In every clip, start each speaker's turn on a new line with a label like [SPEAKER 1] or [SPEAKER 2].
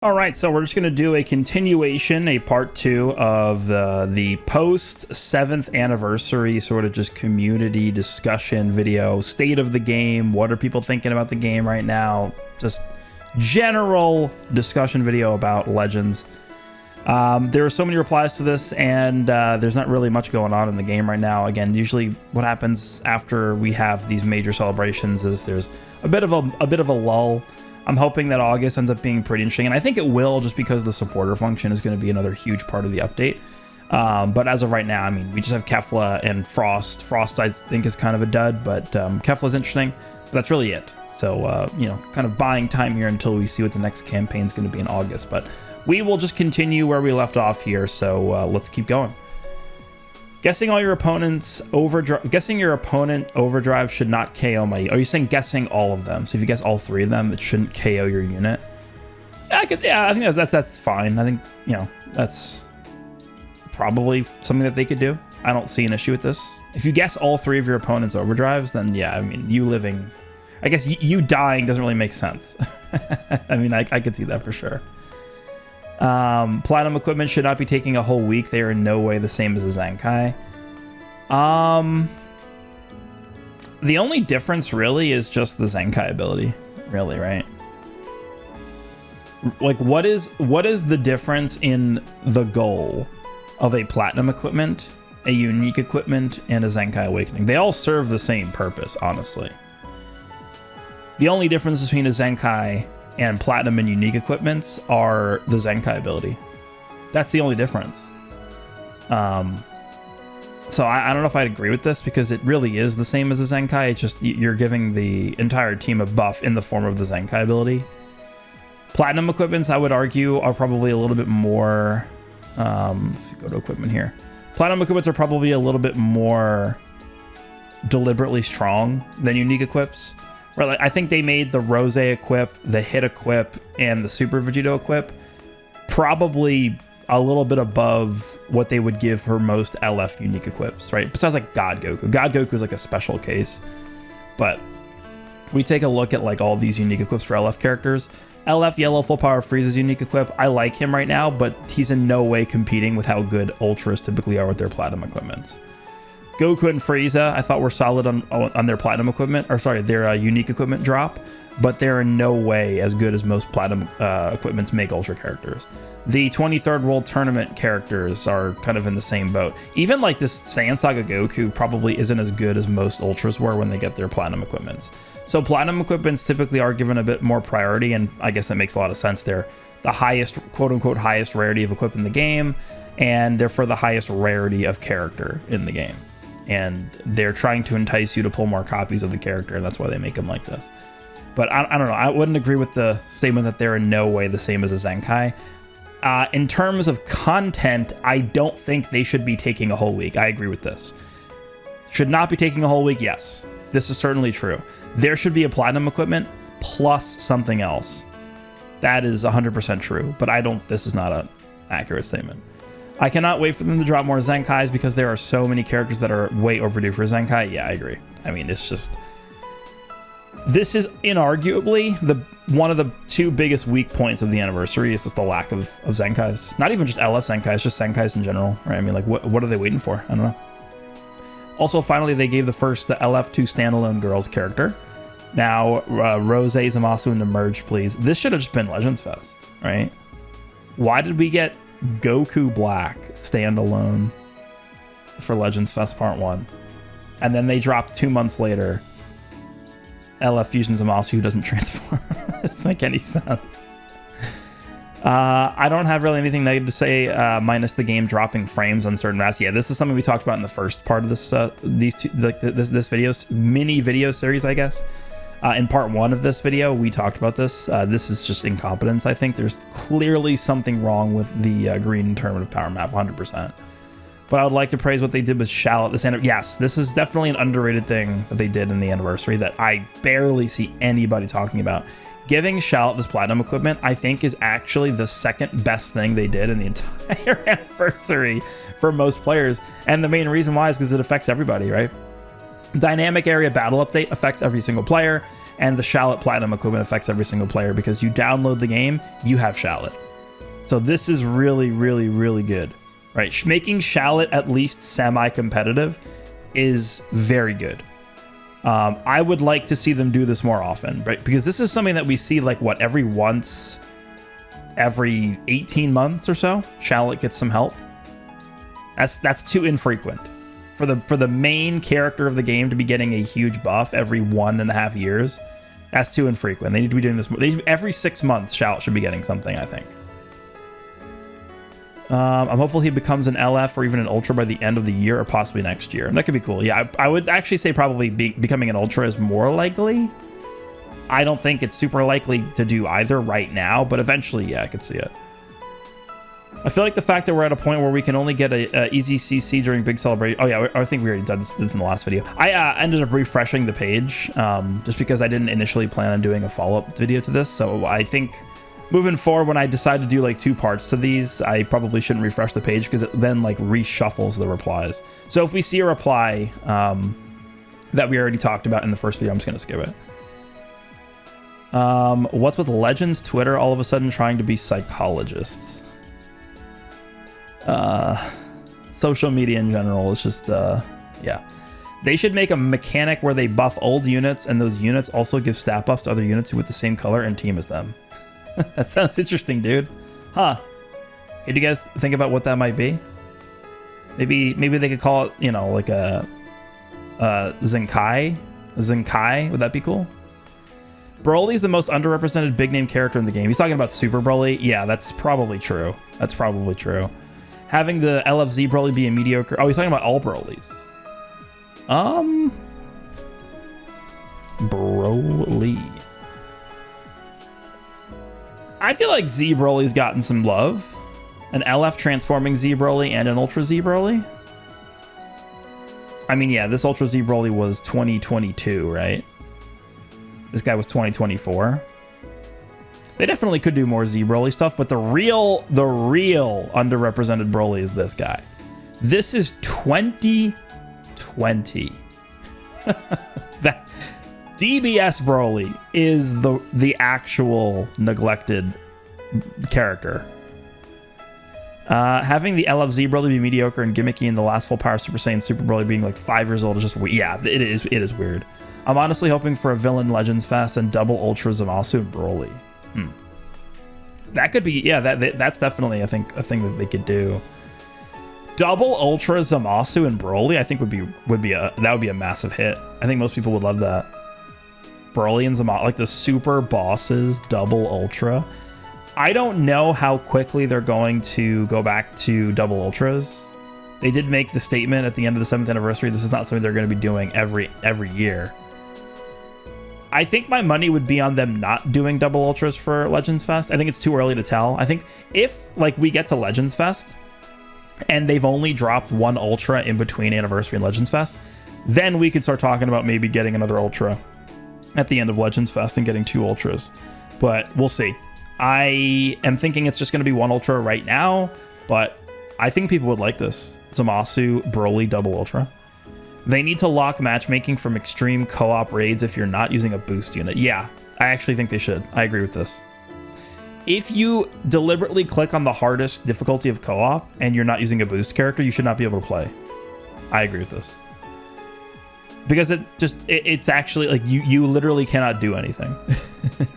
[SPEAKER 1] All right, so we're just going to do a continuation, a part 2 of the post 7th anniversary sort of just community discussion video. State of the game, what are people thinking about the game right now? Just general discussion video about Legends. There are so many replies to this, and there's not really much going on in the game right now. Again, usually what happens after we have these major celebrations is there's a bit of a lull. I'm hoping that August ends up being pretty interesting, and I think it will, just because the supporter function is going to be another huge part of the update. But as of right now, I mean, we just have Kefla and Frost. Frost, I think, is kind of a dud, but Kefla's interesting. But that's really it. So, you know, kind of buying time here until we see what the next campaign is going to be in August. But we will just continue where we left off here, so let's keep going. Guessing your opponent overdrive should not KO my... Are you saying guessing all of them? So if you guess all 3 of them, it shouldn't KO your unit? I think that's fine. I think, you know, that's probably something that they could do. I don't see an issue with this. If you guess all 3 of your opponent's overdrives, then yeah, I mean, you living... I guess you dying doesn't really make sense. I mean, I could see that for sure. Platinum equipment should not be taking a whole week. They are in no way the same as a Zenkai. The only difference really is just the Zenkai ability, really, right? Like, what is the difference in the goal of a platinum equipment, a unique equipment, and a Zenkai awakening? They all serve the same purpose, honestly. The only difference between a Zenkai and platinum and unique equipments are the Zenkai ability. That's the only difference. So I don't know if I'd agree with this, because it really is the same as the Zenkai. It's just you're giving the entire team a buff in the form of the Zenkai ability. Platinum equipments, I would argue, are probably a little bit more... if you go to equipment here. Platinum equipments are probably a little bit more deliberately strong than unique equips. Right, like, I think they made the Rose equip, the Hit equip, and the Super Vegito equip probably a little bit above what they would give for most LF unique equips, right? Besides like God Goku. God Goku is like a special case. But we take a look at like all these unique equips for LF characters. LF Yellow Full Power Frieza's unique equip, I like him right now, but he's in no way competing with how good Ultras typically are with their platinum equipments. Goku and Frieza, I thought were solid on their platinum equipment, or sorry, their unique equipment drop, but they're in no way as good as most platinum equipments make Ultra characters. The 23rd World Tournament characters are kind of in the same boat. Even like this Saiyan Saga Goku probably isn't as good as most Ultras were when they get their platinum equipments. So platinum equipments typically are given a bit more priority, and I guess that makes a lot of sense. They're the highest, quote-unquote, highest rarity of equip in the game, and therefore the highest rarity of character in the game. And they're trying to entice you to pull more copies of the character, and that's why they make them like this. But I don't know. I wouldn't agree with the statement that they're in no way the same as a Zenkai. In terms of content, I don't think they should be taking a whole week. I agree with this. Should not be taking a whole week, yes. This is certainly true. There should be a platinum equipment plus something else. That is 100% true, but this is not an accurate statement. I cannot wait for them to drop more Zenkais, because there are so many characters that are way overdue for Zenkai. Yeah, I agree. I mean, it's just... This is inarguably one of the 2 biggest weak points of the anniversary, is just the lack of Zenkais. Not even just LF Zenkais, just Zenkais in general, right? I mean, like, what are they waiting for? I don't know. Also, finally, they gave the first LF2 standalone girls character. Now, Rose, Zamasu, and the merge, please. This should have just been Legends Fest, right? Why did we get Goku Black standalone for Legends Fest Part 1? And then they dropped 2 months later LF Fusion Zamasu, who doesn't transform. It doesn't make any sense. I don't have really anything negative to say, minus the game dropping frames on certain maps. Yeah, this is something we talked about in the first part of this this video, mini video series, I guess. In part 1 of this video, we talked about this. This is just incompetence, I think. There's clearly something wrong with the green Tournament of Power map, 100%. But I would like to praise what they did with Shallot this anniversary. Yes, this is definitely an underrated thing that they did in the anniversary that I barely see anybody talking about. Giving Shallot this platinum equipment, I think, is actually the second best thing they did in the entire anniversary for most players. And the main reason why is because it affects everybody, right? Dynamic area battle update affects every single player, and the Shallot Platinum equipment affects every single player because you download the game, you have Shallot. So this is really, really, really good, right? Making Shallot at least semi-competitive is very good. I would like to see them do this more often, right? Because this is something that we see like what, every 18 months or so, Shallot gets some help. That's too infrequent. For the main character of the game to be getting a huge buff every 1.5 years, that's too infrequent. They need to be doing this more. Every 6 months, Shallot should be getting something, I think. I'm hopeful he becomes an LF or even an Ultra by the end of the year or possibly next year. That could be cool. Yeah, I would actually say probably becoming an Ultra is more likely. I don't think it's super likely to do either right now, but eventually, yeah, I could see it. I feel like the fact that we're at a point where we can only get a easy CC during big celebration. Oh yeah, I think we already did this in the last video. I ended up refreshing the page just because I didn't initially plan on doing a follow-up video to this. So I think moving forward, when I decide to do like 2 parts to these, I probably shouldn't refresh the page because it then like reshuffles the replies. So if we see a reply that we already talked about in the first video, I'm just gonna skip it. What's with Legends Twitter all of a sudden trying to be psychologists? Social media in general is just yeah, they should make a mechanic where they buff old units and those units also give stat buffs to other units with the same color and team as them. That sounds interesting, dude. Huh? Could you guys think about what that might be? Maybe they could call it, you know, like a Zenkai. Would that be cool? Broly's the most underrepresented big name character in the game. He's talking about Super Broly. Yeah, that's probably true. That's probably true. Having the LFZ Broly be a mediocre... Oh, he's talking about all Brolys. Broly. I feel like Z Broly's gotten some love. An LF transforming Z Broly and an Ultra Z Broly. I mean, yeah, this Ultra Z Broly was 2022, right? This guy was 2024. They definitely could do more Z Broly stuff, but the real underrepresented Broly is this guy. This is 2020. That DBS Broly is the actual neglected character. Having the LFZ Broly be mediocre and gimmicky in the last full power Super Saiyan Super Broly being like 5 years old is just weird. Yeah, it is weird. I'm honestly hoping for a Villain Legends Fest and double Ultra Zamasu and Broly. That could be, yeah, that's definitely, I think, a thing that they could do. Double Ultra Zamasu and Broly, I think would be a massive hit. I think most people would love that. Broly and Zamasu, like the super bosses, double Ultra. I don't know how quickly they're going to go back to double Ultras. They did make the statement at the end of the 7th anniversary. This is not something they're going to be doing every year. I think my money would be on them not doing double Ultras for Legends Fest. I think it's too early to tell. I think if like we get to Legends Fest and they've only dropped 1 Ultra in between Anniversary and Legends Fest, then we could start talking about maybe getting another Ultra at the end of Legends Fest and getting 2 Ultras. But we'll see. I am thinking it's just going to be 1 Ultra right now, but I think people would like this. Zamasu, Broly, double Ultra. They need to lock matchmaking from extreme co-op raids if you're not using a boost unit. Yeah, I actually think they should. I agree with this. If you deliberately click on the hardest difficulty of co-op and you're not using a boost character, you should not be able to play. I agree with this. Because it's actually like you literally cannot do anything.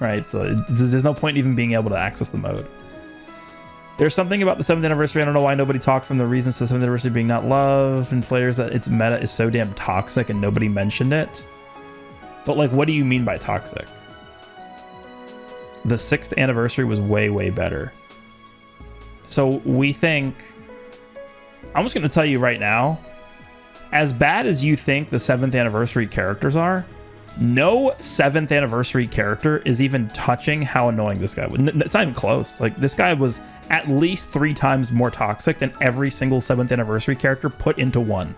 [SPEAKER 1] Right? So there's no point in even being able to access the mode. There's something about the 7th anniversary. I don't know why nobody talked from the reasons to the 7th anniversary being not loved and players that its meta is so damn toxic and nobody mentioned it. But like, what do you mean by toxic? The 6th anniversary was way, way better. So we think, I'm just going to tell you right now, as bad as you think the 7th anniversary characters are, no 7th anniversary character is even touching how annoying this guy was. It's not even close. Like, this guy was at least 3 times more toxic than every single 7th anniversary character put into one.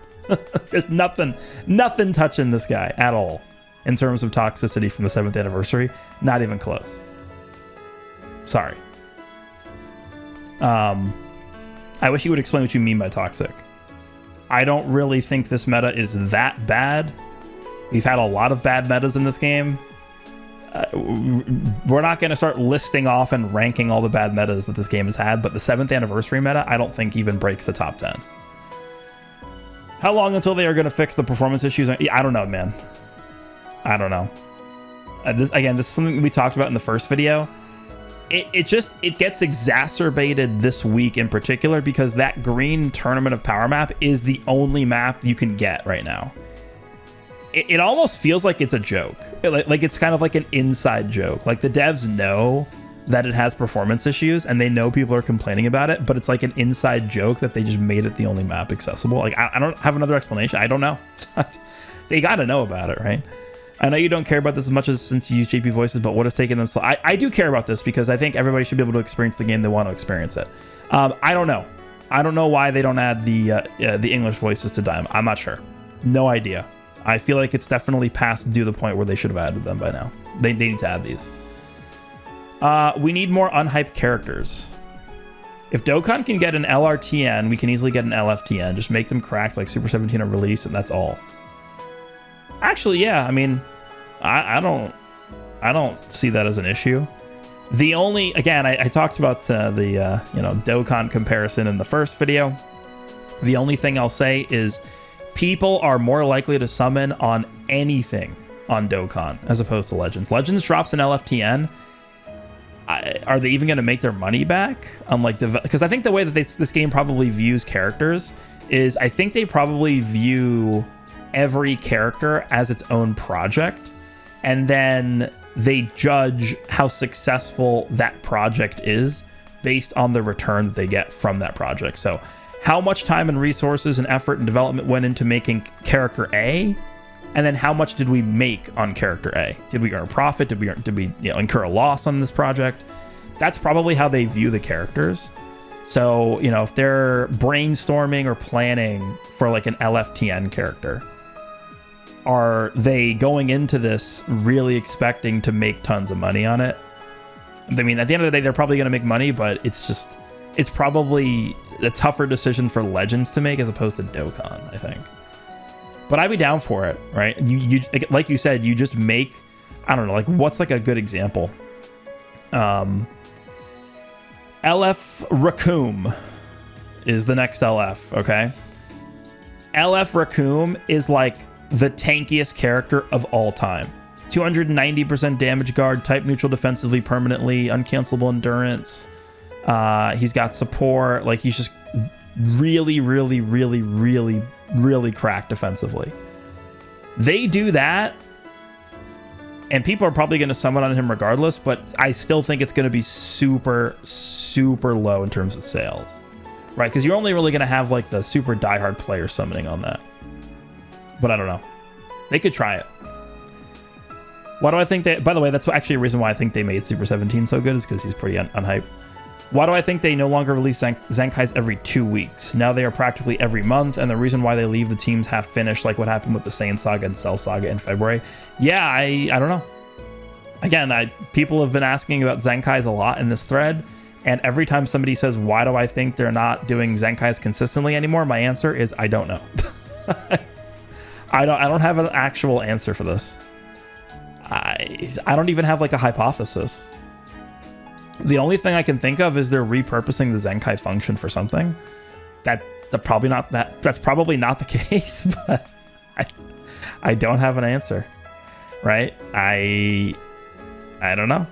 [SPEAKER 1] There's nothing touching this guy at all in terms of toxicity from the 7th anniversary. Not even close. Sorry. I wish you would explain what you mean by toxic. I don't really think this meta is that bad. We've had a lot of bad metas in this game. we're not going to start listing off and ranking all the bad metas that this game has had, but the 7th anniversary meta, I don't think even breaks the top 10. How long until they are going to fix the performance issues? I don't know, man. I don't know. This is something we talked about in the first video. It gets exacerbated this week in particular because that green Tournament of Power map is the only map you can get right now. It almost feels like it's a joke. Like it's kind of like an inside joke. Like the devs know that it has performance issues and they know people are complaining about it, but it's like an inside joke that they just made it the only map accessible. Like I don't have another explanation. I don't know. They got to know about it, right? I know you don't care about this as much as since you use JP voices, but what has taken them slow? I do care about this because I think everybody should be able to experience the game they want to experience it. I don't know. I don't know why they don't add the English voices to Dime. I'm not sure. No idea. I feel like it's definitely past due the point where they should have added them by now. They need to add these. We need more unhyped characters. If Dokkan can get an LRTN, we can easily get an LFTN. Just make them cracked like Super 17 on release, and that's all. Actually, yeah. I mean, I don't see that as an issue. The only, again, I talked about the Dokkan comparison in the first video. The only thing I'll say is people are more likely to summon on anything on Dokkan as opposed to Legends. Legends drops an LFTN. Are they even going to make their money back? Because I think the way that this game probably views characters is I think they probably view every character as its own project, and then they judge how successful that project is based on the return that they get from that project. So how much time and resources and effort and development went into making character A, and then how much did we make on character A? Did we earn a profit? Did we incur a loss on this project? That's probably how they view the characters. So, if they're brainstorming or planning for like an LFTN character, are they going into this really expecting to make tons of money on it? I mean, at the end of the day, they're probably going to make money, but it's probably a tougher decision for Legends to make as opposed to Dokkan, I think. But I'd be down for it, right? You like you said, you just make, I don't know, like what's like a good example? LF Raccoon is the next LF, okay? LF Raccoon is like the tankiest character of all time. 290% damage guard, type neutral defensively permanently, uncancelable endurance. He's got support. Like he's just really, really, really, really, really cracked defensively. They do that, and people are probably going to summon on him regardless, but I still think it's going to be super, super low in terms of sales, right? Because you're only really going to have like the super diehard player summoning on that. But I don't know. They could try it. Why do I think they... By the way, that's actually a reason why I think they made Super 17 so good, is because he's pretty unhyped. Why do I think they no longer release Zenkais every 2 weeks? Now they are practically every month, and the reason why they leave the teams half finished, like what happened with the Saiyan Saga and Cell Saga in February. Yeah, I don't know. Again, people have been asking about Zenkais a lot in this thread, and every time somebody says, why do I think they're not doing Zenkais consistently anymore? My answer is, I don't know. I don't have an actual answer for this. I don't even have like a hypothesis. The only thing I can think of is they're repurposing the Zenkai function for something. That's probably not the case, but I don't have an answer. Right? I don't know.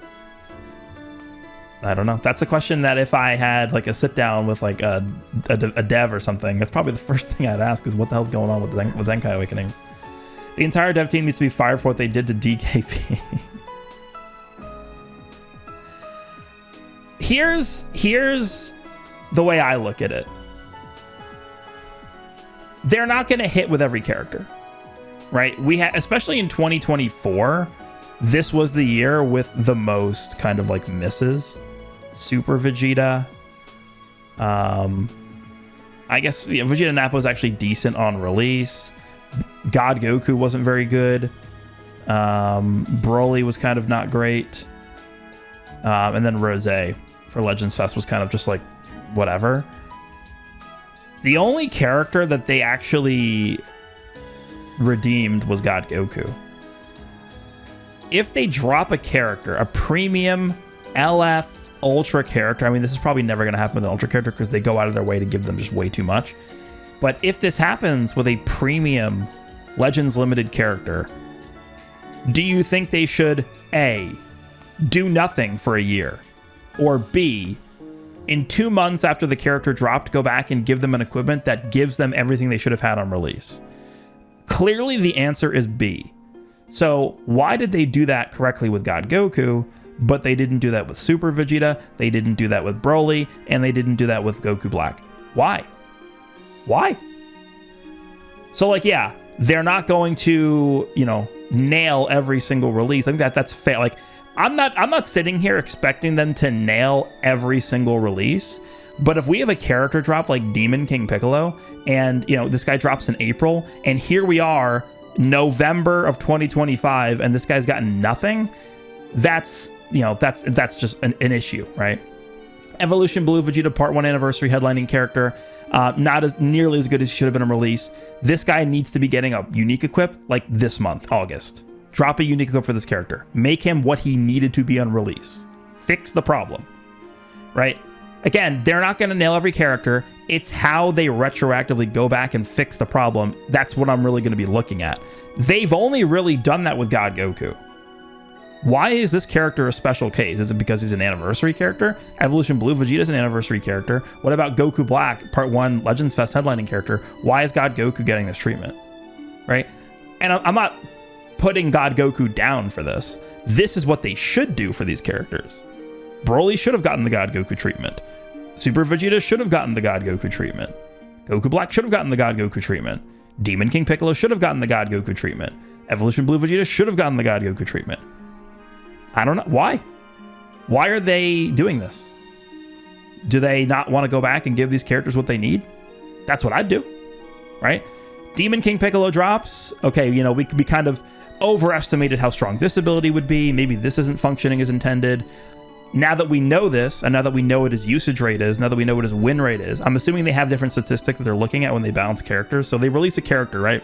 [SPEAKER 1] I don't know. That's a question that if I had like a sit down with like a dev or something, that's probably the first thing I'd ask is what the hell's going on with Zenkai Awakenings. The entire dev team needs to be fired for what they did to DKP. Here's the way I look at it. They're not going to hit with every character, right? Especially in 2024, this was the year with the most kind of like misses. Super Vegeta. I guess Vegeta Nappa was actually decent on release. God Goku wasn't very good. Broly was kind of not great. And then Rose for Legends Fest was kind of just like whatever. The only character that they actually redeemed was God Goku. if they drop a character, a premium LF Ultra character, I mean, this is probably never going to happen with an Ultra character because they go out of their way to give them just way too much. But if this happens with a premium Legends Limited character, do you think they should A, do nothing for a year, or B, in 2 months after the character dropped, go back and give them an equipment that gives them everything they should have had on release? Clearly the answer is B. So why did they do that correctly with God Goku, but they didn't do that with Super Vegeta, they didn't do that with Broly, and they didn't do that with Goku Black? Why? Why? So like, yeah, they're not going to, you know, nail every single release. I think that's fair. Like, I'm not sitting here expecting them to nail every single release, but if we have a character drop like Demon King Piccolo, and you know this guy drops in April, and here we are November of 2025, and this guy's gotten nothing, that's, you know, that's just an issue, right? Evolution Blue Vegeta Part 1 Anniversary headlining character, not as nearly as good as he should have been in release. This guy needs to be getting a unique equip like this month, August. Drop a unique equip for this character. Make him what he needed to be on release. Fix the problem, right? Again, they're not going to nail every character. It's how they retroactively go back and fix the problem. That's what I'm really going to be looking at. They've only really done that with God Goku. Why is this character a special case? Is it because he's an anniversary character? Evolution Blue Vegeta is an anniversary character. What about Goku Black, Part 1 Legends Fest headlining character? Why is God Goku getting this treatment, right? And I'm not putting God Goku down for this. This is what they should do for these characters. Broly should have gotten the God Goku treatment. Super Vegeta should have gotten the God Goku treatment. Goku Black should have gotten the God Goku treatment. Demon King Piccolo should have gotten the God Goku treatment. Evolution Blue Vegeta should have gotten the God Goku treatment. I don't know. Why? Why are they doing this? Do they not want to go back and give these characters what they need? That's what I'd do, right? Demon King Piccolo drops. Okay, you know, we kind of overestimated how strong this ability would be. Maybe this isn't functioning as intended. Now that we know this, and now that we know what his usage rate is, now that we know what his win rate is, I'm assuming they have different statistics that they're looking at when they balance characters. So they release a character, right?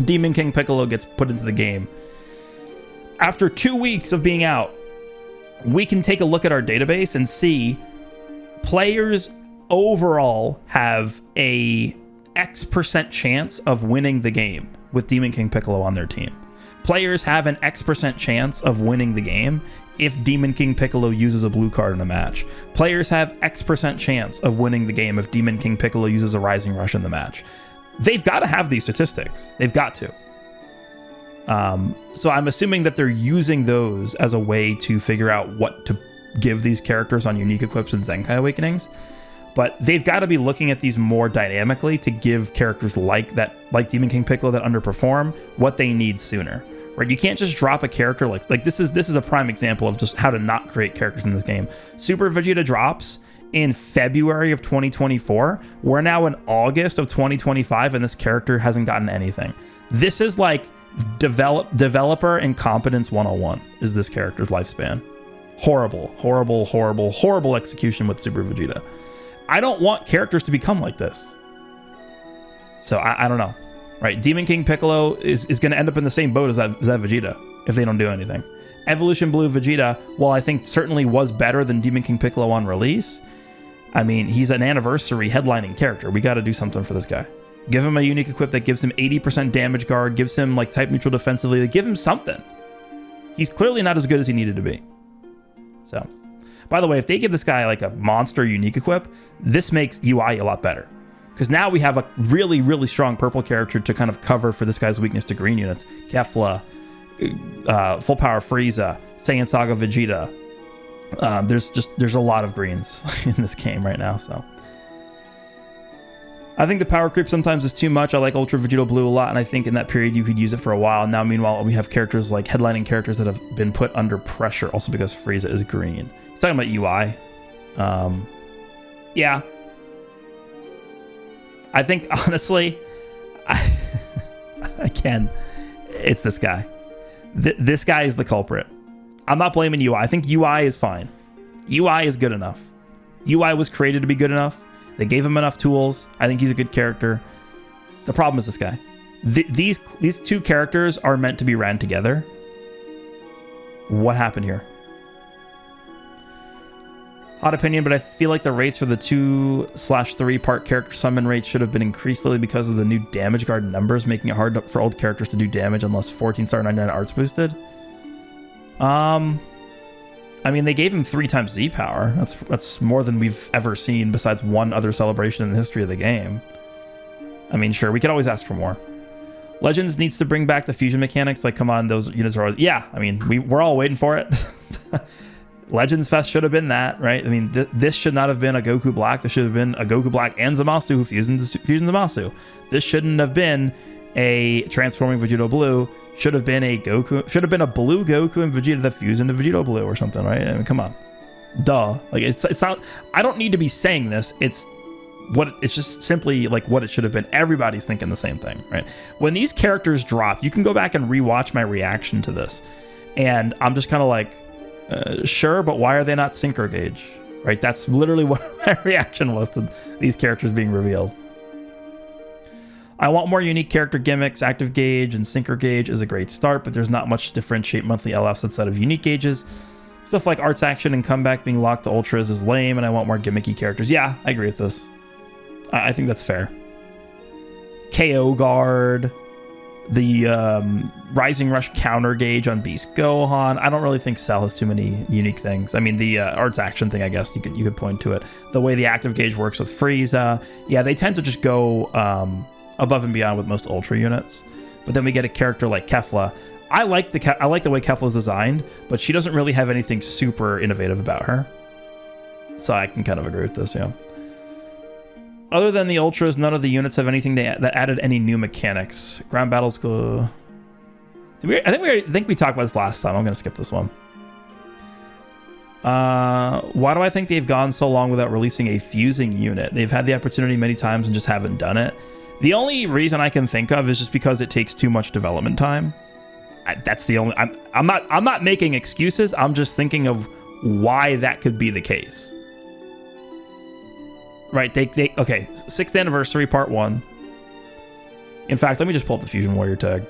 [SPEAKER 1] Demon King Piccolo gets put into the game. After 2 weeks of being out, we can take a look at our database and see players overall have a X% chance of winning the game with Demon King Piccolo on their team. Players have an X% chance of winning the game if Demon King Piccolo uses a blue card in a match. Players have X% chance of winning the game if Demon King Piccolo uses a Rising Rush in the match. They've got to have these statistics. They've got to. So I'm assuming that they're using those as a way to figure out what to give these characters on unique equips and Zenkai Awakenings. But they've got to be looking at these more dynamically to give characters like Demon King Piccolo that underperform what they need sooner. Right? You can't just drop a character like this is a prime example of just how to not create characters in this game. Super Vegeta drops in February of 2024. We're now in August of 2025 and this character hasn't gotten anything. This is like developer incompetence 101 is this character's lifespan. Horrible execution with Super Vegeta. I don't want characters to become like this. So I don't know. Right, Demon King Piccolo is going to end up in the same boat as that Vegeta if they don't do anything. Evolution Blue Vegeta, while I think certainly was better than Demon King Piccolo on release, I mean, he's an anniversary headlining character. We got to do something for this guy. Give him a unique equip that gives him 80% damage guard, gives him like type neutral defensively, give him something. He's clearly not as good as he needed to be. So, by the way, if they give this guy like a monster unique equip, this makes UI a lot better. Because now we have a really, really strong purple character to kind of cover for this guy's weakness to green units. Kefla, Full Power Frieza, Saiyan Saga Vegeta. There's a lot of greens in this game right now, so. I think the power creep sometimes is too much. I like Ultra Vegeta Blue a lot, and I think in that period you could use it for a while. Now, meanwhile, we have characters like headlining characters that have been put under pressure, also because Frieza is green. He's talking about UI. Yeah. I think, honestly, again, it's this guy. This guy is the culprit. I'm not blaming UI. I think UI is fine. UI is good enough. UI was created to be good enough. They gave him enough tools. I think he's a good character. The problem is this guy. These two characters are meant to be ran together. What happened here? Hot opinion, but I feel like the rates for the 2/3 part character summon rate should have been increased slightly because of the new damage guard numbers, making it hard for old characters to do damage unless 14-star 99 arts boosted. I mean, they gave him 3 times Z power. That's more than we've ever seen besides one other celebration in the history of the game. I mean, sure, we could always ask for more. Legends needs to bring back the fusion mechanics. Like, come on, those units are always... Yeah, I mean, we're all waiting for it. Legends Fest should have been that, right? I mean, this should not have been a Goku Black. This should have been a Goku Black and Zamasu who fusions Zamasu. This shouldn't have been a transforming Vegito Blue. Should have been a blue Goku and Vegeta that fuse into Vegito Blue or something, right? I mean, come on. Duh. Like, it's not... I don't need to be saying this. It's just simply like what it should have been. Everybody's thinking the same thing, right? When these characters drop, you can go back and rewatch my reaction to this. And I'm just kind of like, sure, but why are they not synchro gauge? Right? That's literally what my reaction was to these characters being revealed. I want more unique character gimmicks. Active gauge and synchro gauge is a great start, but there's not much to differentiate monthly LFs outside of unique gauges. Stuff like arts action and comeback being locked to ultras is lame, and I want more gimmicky characters. Yeah, I agree with this. I think that's fair. KO guard, the Rising Rush counter gauge on Beast Gohan. I don't really think Cell has too many unique things. I mean, the arts action thing, I guess you could point to it. The way the active gauge works with Frieza. Yeah, they tend to just go above and beyond with most Ultra units. But then we get a character like Kefla. I like the way Kefla is designed, but she doesn't really have anything super innovative about her. So I can kind of agree with this, yeah. Other than the Ultras, none of the units have anything that added any new mechanics. Ground battles go... I think we talked about this last time. I'm going to skip this one. Why do I think they've gone so long without releasing a fusing unit? They've had the opportunity many times and just haven't done it. The only reason I can think of is just because it takes too much development time. That's the only... I'm not making excuses. I'm just thinking of why that could be the case. Right, okay, 6th anniversary, part 1. In fact, let me just pull up the Fusion Warrior tag.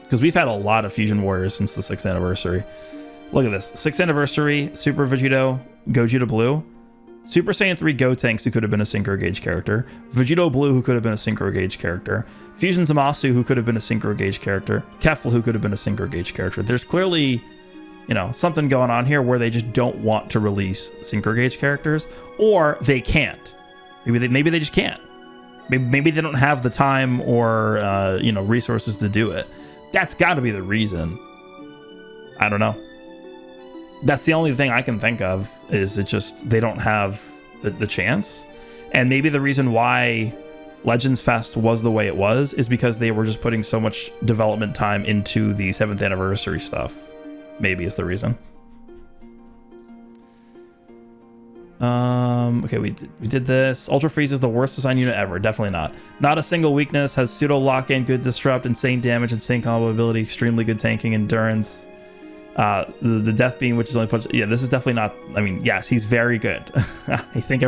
[SPEAKER 1] Because we've had a lot of Fusion Warriors since the 6th anniversary. Look at this. 6th anniversary, Super Vegito, Gogeta Blue. Super Saiyan 3 Gotenks, who could have been a Synchro Gauge character. Vegito Blue, who could have been a Synchro Gauge character. Fusion Zamasu, who could have been a Synchro Gauge character. Kefla, who could have been a Synchro Gauge character. There's clearly... something going on here where they just don't want to release synchro gauge characters, or they can't. Maybe they just can't. Maybe they don't have the time or resources to do it. That's got to be the reason. I don't know. That's the only thing I can think of, is it just they don't have the chance. And maybe the reason why Legends Fest was the way it was is because they were just putting so much development time into the 7th anniversary stuff. Maybe is the reason. Okay, we did this. Ultra Freeze is the worst design unit ever. Definitely not. Not a single weakness. Has pseudo lock-in, good disrupt, insane damage, insane combo ability, extremely good tanking, endurance. The Death Beam, which is only punch. Yeah, this is definitely not. I mean, yes, he's very good. I think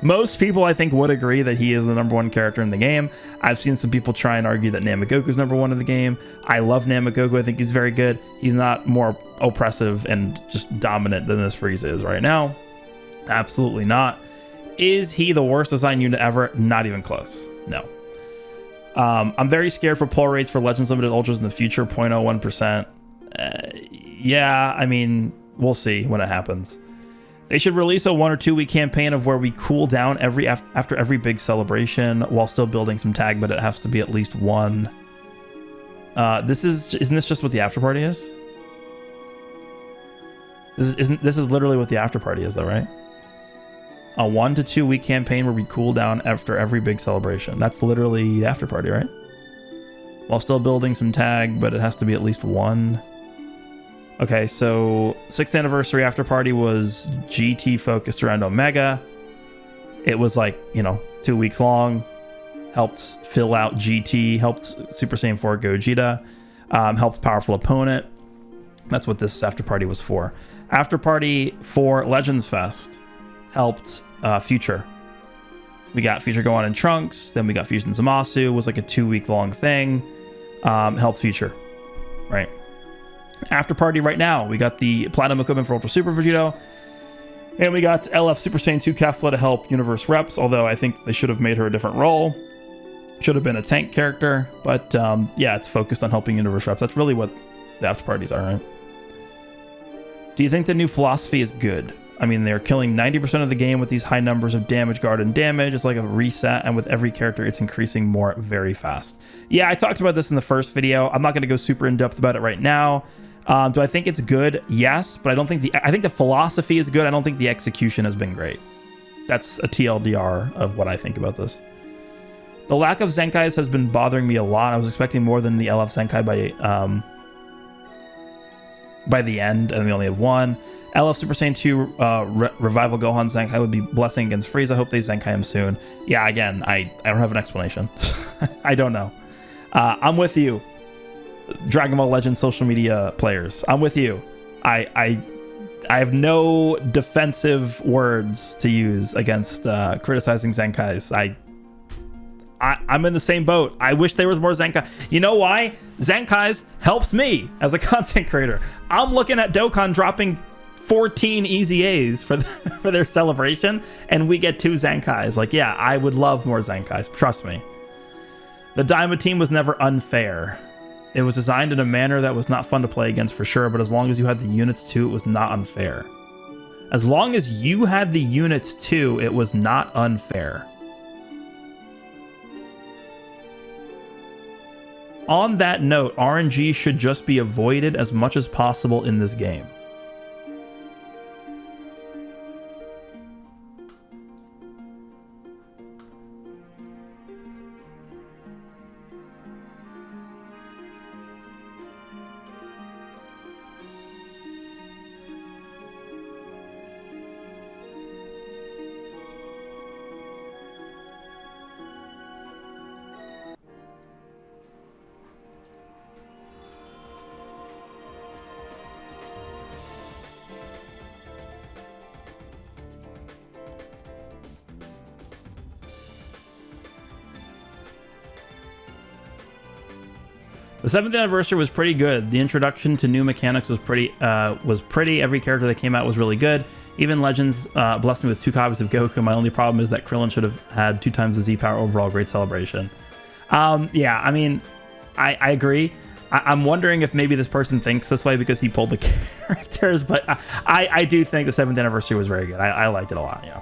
[SPEAKER 1] most people, I think, would agree that he is the #1 character in the game. I've seen some people try and argue that Namagoku's #1 in the game. I love Namagoku. I think he's very good. He's not more oppressive and just dominant than this Frieza is right now. Absolutely not. Is he the worst design unit ever? Not even close. No. I'm very scared for pull rates for Legends Limited Ultras in the future. 0.01%. Yeah, I mean, we'll see when it happens. They should release a 1 or 2 week campaign of where we cool down after every big celebration while still building some tag, but it has to be at least 1. Isn't this just what the after party is? This is literally what the after party is, though, right? A 1 to 2 week campaign where we cool down after every big celebration. That's literally the after party, right? While still building some tag, but it has to be at least 1. Okay, so 6th anniversary after party was GT focused around Omega. It was like, 2 weeks long. Helped fill out GT, helped Super Saiyan 4 Gogeta, helped Powerful Opponent. That's what this after party was for. After party for Legends Fest helped Future. We got Future Gohan and Trunks, then we got Fusion Zamasu. It was like a 2 week long thing. Helped Future, right? After Party right now. We got the Platinum equipment for Ultra Super Vegito. And we got LF Super Saiyan 2 Kefla to help Universe Reps, although I think they should have made her a different role. Should have been a tank character, but yeah, it's focused on helping Universe Reps. That's really what the After Parties are, right? Do you think the new philosophy is good? I mean, they're killing 90% of the game with these high numbers of damage, guard, and damage. It's like a reset, and with every character, it's increasing more very fast. Yeah, I talked about this in the first video. I'm not going to go super in-depth about it right now. Do I think it's good? Yes, but I don't think I think the philosophy is good. I don't think the execution has been great. That's a TLDR of what I think about this. The lack of Zenkais has been bothering me a lot. I was expecting more than the LF Zenkai by the end, and we only have one. LF Super Saiyan 2 Revival Gohan Zenkai would be blessing against Frieza. I hope they Zenkai him soon. Yeah, again, I don't have an explanation. I don't know. I'm with you, Dragon Ball Legends social media players. I'm with you. I have no defensive words to use against criticizing Zenkais. I'm in the same boat. I wish there was more Zenkai. You know why? Zenkais helps me as a content creator. I'm looking at Dokkan dropping 14 easy A's for their celebration, and we get 2 Zenkais. Like, yeah, I would love more Zenkais. Trust me. The Daima team was never unfair. It was designed in a manner that was not fun to play against for sure, but as long as you had the units too, it was not unfair. As long as you had the units too, it was not unfair. On that note, RNG should just be avoided as much as possible in this game. The 7th anniversary was pretty good. The introduction to new mechanics was pretty. Every character that came out was really good. Even Legends blessed me with 2 copies of Goku. My only problem is that Krillin should have had 2 times the Z power overall. Great celebration. Yeah, I mean, I agree. I'm wondering if maybe this person thinks this way because he pulled the characters, but I do think the 7th anniversary was very good. I liked it a lot, yeah.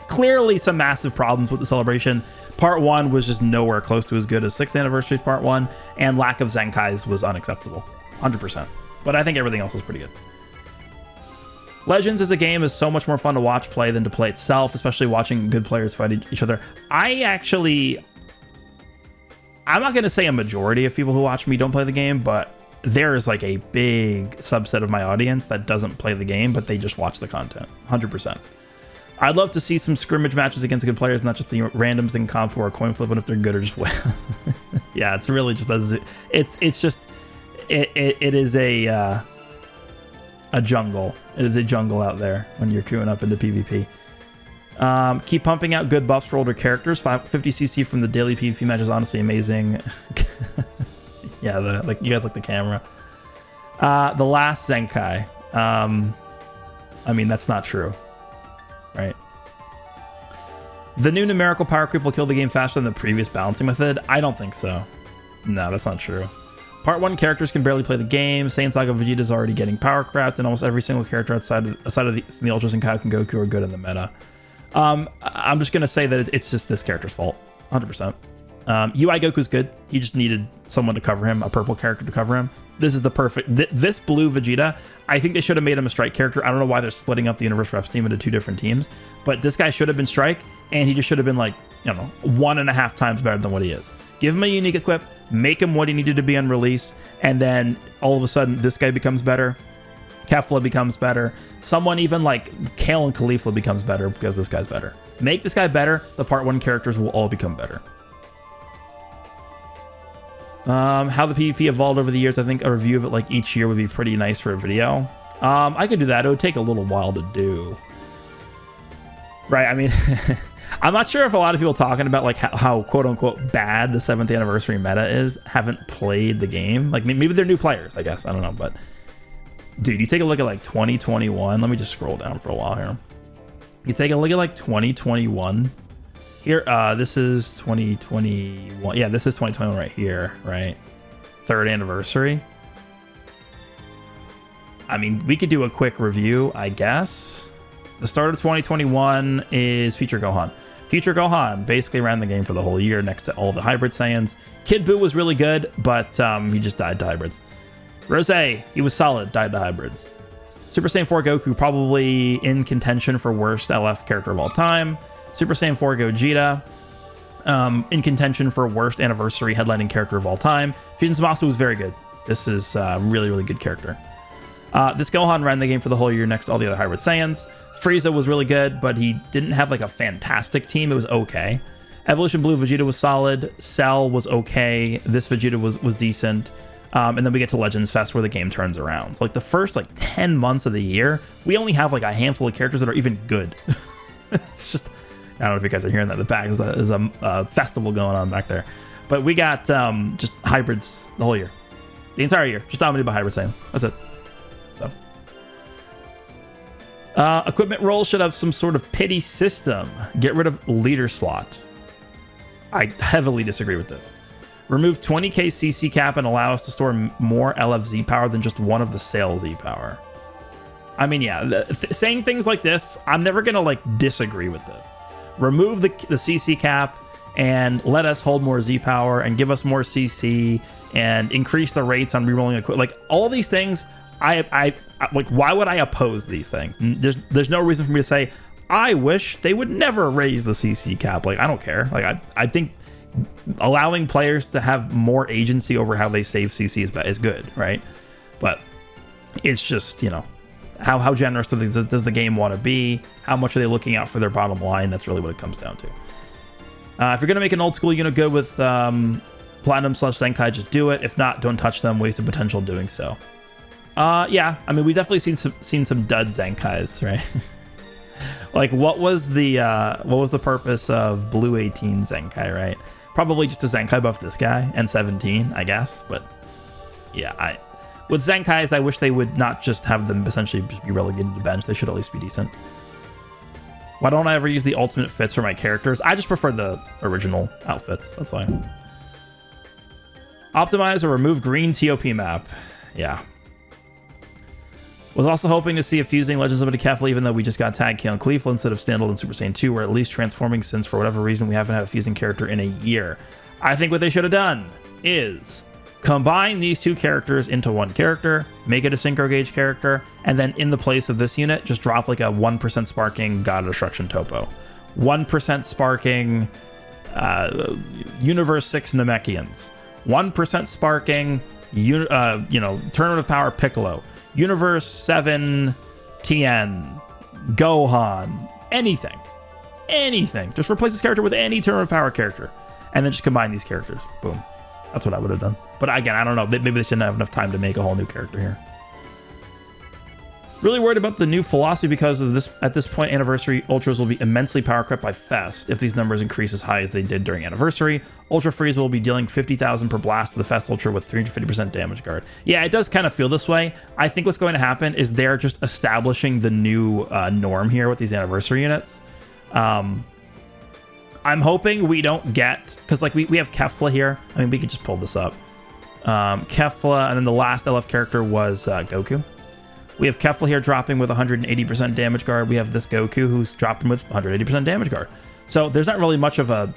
[SPEAKER 1] Clearly some massive problems with the celebration. Part 1 was just nowhere close to as good as 6th anniversary part 1, and lack of Zenkais was unacceptable, 100%. But I think everything else was pretty good. Legends as a game is so much more fun to watch play than to play itself, especially watching good players fight each other. I'm not going to say a majority of people who watch me don't play the game, but there is like a big subset of my audience that doesn't play the game, but they just watch the content, 100%. I'd love to see some scrimmage matches against good players, not just the randoms in comp who are coin flipping if they're good or just well. Yeah, it's really just it is a jungle. It is a jungle out there when you're queuing up into PvP. Keep pumping out good buffs for older characters. 50cc from the daily PvP match is honestly amazing. Yeah, you guys like the camera. The last Zenkai. I mean, that's not true. Right. The new numerical power creep will kill the game faster than the previous balancing method. I don't think so. No, that's not true. Part 1 characters can barely play the game. Saiyan Saga Vegeta is already getting power crapped, and almost every single character outside of the Ultras and Kaioken Goku are good in the meta. I'm just going to say that it's just this character's fault. 100%. UI Goku's good. He just needed someone to cover him, a purple character to cover him. This is the perfect... This blue Vegeta, I think they should have made him a Strike character. I don't know why they're splitting up the Universe Reps team into 2 different teams, but this guy should have been Strike, and he just should have been like, 1.5 times better than what he is. Give him a unique equip, make him what he needed to be on release, and then all of a sudden this guy becomes better, Kefla becomes better, someone even like Kale and Caulifla becomes better because this guy's better. Make this guy better, the Part 1 characters will all become better. How the PvP evolved over the years, I think a review of it like each year would be pretty nice for a video. I could do that. It would take a little while to do. Right, I mean, I'm not sure if a lot of people talking about like how quote-unquote bad the 7th anniversary meta is haven't played the game. Like maybe they're new players, I guess. I don't know, but Dude, you take a look at like 2021. Let me just scroll down for a while here. You take a look at like 2021. Here, this is 2021. Yeah, this is 2021 right here, right? 3rd anniversary. I mean, we could do a quick review, I guess. The start of 2021 is Future Gohan. Future Gohan basically ran the game for the whole year next to all the hybrid Saiyans. Kid Buu was really good, but he just died to hybrids. Rose, he was solid, died to hybrids. Super Saiyan 4 Goku, probably in contention for worst LF character of all time. Super Saiyan 4 Gogeta, in contention for worst anniversary headlining character of all time. Fusion Zamasu was very good. This is a really, really good character. This Gohan ran the game for the whole year next to all the other hybrid Saiyans. Frieza was really good, but he didn't have like a fantastic team. It was okay. Evolution Blue Vegeta was solid. Cell was okay. This Vegeta was decent. And then we get to Legends Fest where the game turns around. So like the first like 10 months of the year, we only have like a handful of characters that are even good. It's just, I don't know if you guys are hearing that in the back. There's a festival going on back there. But we got just hybrids the whole year. The entire year. Just dominated by hybrid Saiyans. That's it. So. Equipment roles should have some sort of pity system. Get rid of leader slot. I heavily disagree with this. Remove 20k CC cap and allow us to store more LFZ power than just one of the sale Z power. I mean, yeah, saying things like this, I'm never going to like disagree with this. Remove the CC cap and let us hold more Z power and give us more CC and increase the rates on rerolling equipment. Like all these things, I like, why would I oppose these things? There's no reason for me to say, I wish they would never raise the CC cap. Like, I don't care. Like, I think allowing players to have more agency over how they save CC is good, right? But it's just, you know, how generous does the game want to be? How much are they looking out for their bottom line? That's really what it comes down to. If you're going to make an old school unit good with Platinum / Zenkai, just do it. If not, don't touch them. Waste of potential doing so. Yeah, I mean, we've definitely seen some dud Zenkais, right? Like, what was the purpose of Blue 18 Zenkai, right? Probably just a Zenkai buff this guy and 17, I guess. But yeah, with Zenkais, I wish they would not just have them essentially just be relegated to bench. They should at least be decent. Why don't I ever use the ultimate fits for my characters? I just prefer the original outfits. That's why. Optimize or remove green TOP map. Yeah. Was also hoping to see a fusing Legends Limited Kefla, even though we just got Tag Keon Cleefla instead of standalone Super Saiyan 2, or at least transforming, since for whatever reason we haven't had a fusing character in a year. I think what they should have done is combine these two characters into one character, make it a Synchro Gauge character, and then in the place of this unit, just drop like a 1% sparking God of Destruction Topo. 1% sparking Universe 6 Namekians. 1% sparking, Tournament of Power Piccolo. Universe 7 Tien, Gohan, anything. Just replace this character with any Tournament of Power character, and then just combine these characters. Boom. That's what I would have done. But again, I don't know. Maybe they shouldn't have enough time to make a whole new character here. Really worried about the new philosophy because of this. At this point, Anniversary Ultras will be immensely power crept by Fest. If these numbers increase as high as they did during Anniversary, Ultra Freeze will be dealing 50,000 per blast to the Fest Ultra with 350% damage guard. Yeah, it does kind of feel this way. I think what's going to happen is they're just establishing the new norm here with these Anniversary units. I'm hoping we don't get, because like we have Kefla here. I mean, we could just pull this up. Kefla, and then the last LF character was Goku. We have Kefla here dropping with 180% damage guard. We have this Goku who's dropping with 180% damage guard. So there's not really much of a,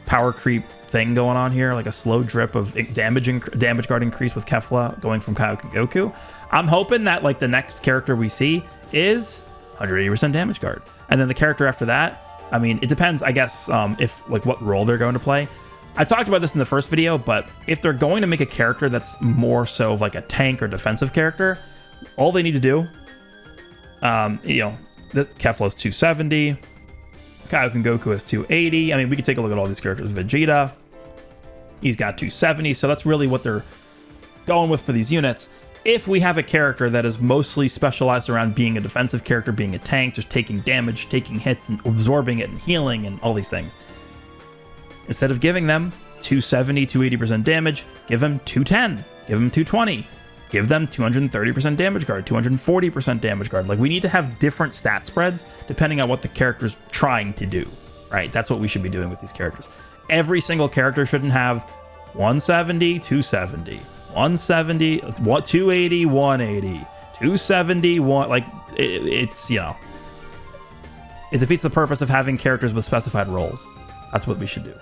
[SPEAKER 1] power creep thing going on here, like a slow drip of damage guard increase with Kefla going from Kaioken Goku. I'm hoping that like the next character we see is 180% damage guard. And then the character after that, I mean, it depends, I guess, if like what role they're going to play. I talked about this in the first video, but if they're going to make a character that's more so of like a tank or defensive character, all they need to do, this Kefla's 270, Kaioken Goku is 280. I mean, we can take a look at all these characters. Vegeta, he's got 270, so that's really what they're going with for these units. If we have a character that is mostly specialized around being a defensive character, being a tank, just taking damage, taking hits, and absorbing it, and healing, and all these things, instead of giving them 270, 280% damage, give them 210, give them 220. Give them 230% damage guard, 240% damage guard. Like, we need to have different stat spreads depending on what the character's trying to do, right? That's what we should be doing with these characters. Every single character shouldn't have 170, 270, 170, 280, 180, 270, like, it's, you know, it defeats the purpose of having characters with specified roles. That's what we should do.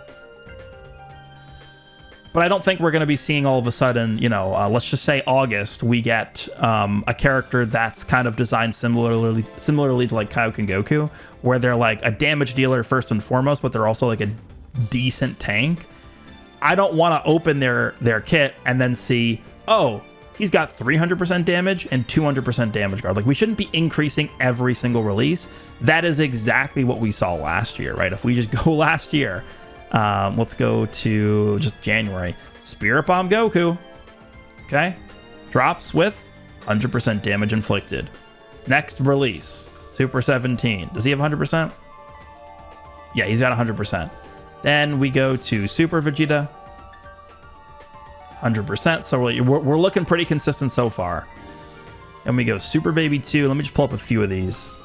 [SPEAKER 1] But I don't think we're going to be seeing all of a sudden, you know, let's just say August, we get a character that's kind of designed similarly to like Kaioken Goku, where they're like a damage dealer first and foremost, but they're also like a decent tank. I don't want to open their kit and then see, oh, he's got 300% damage and 200% damage guard. Like, we shouldn't be increasing every single release. That is exactly what we saw last year, right? If we just go last year, let's go to just January. Spirit Bomb Goku, okay, drops with 100% damage inflicted. Next release, Super 17. Does he have 100%? Yeah, he's got 100%. Then we go to Super Vegeta, 100%. So we're looking pretty consistent so far. And we go Super Baby 2. Let me just pull up a few of these.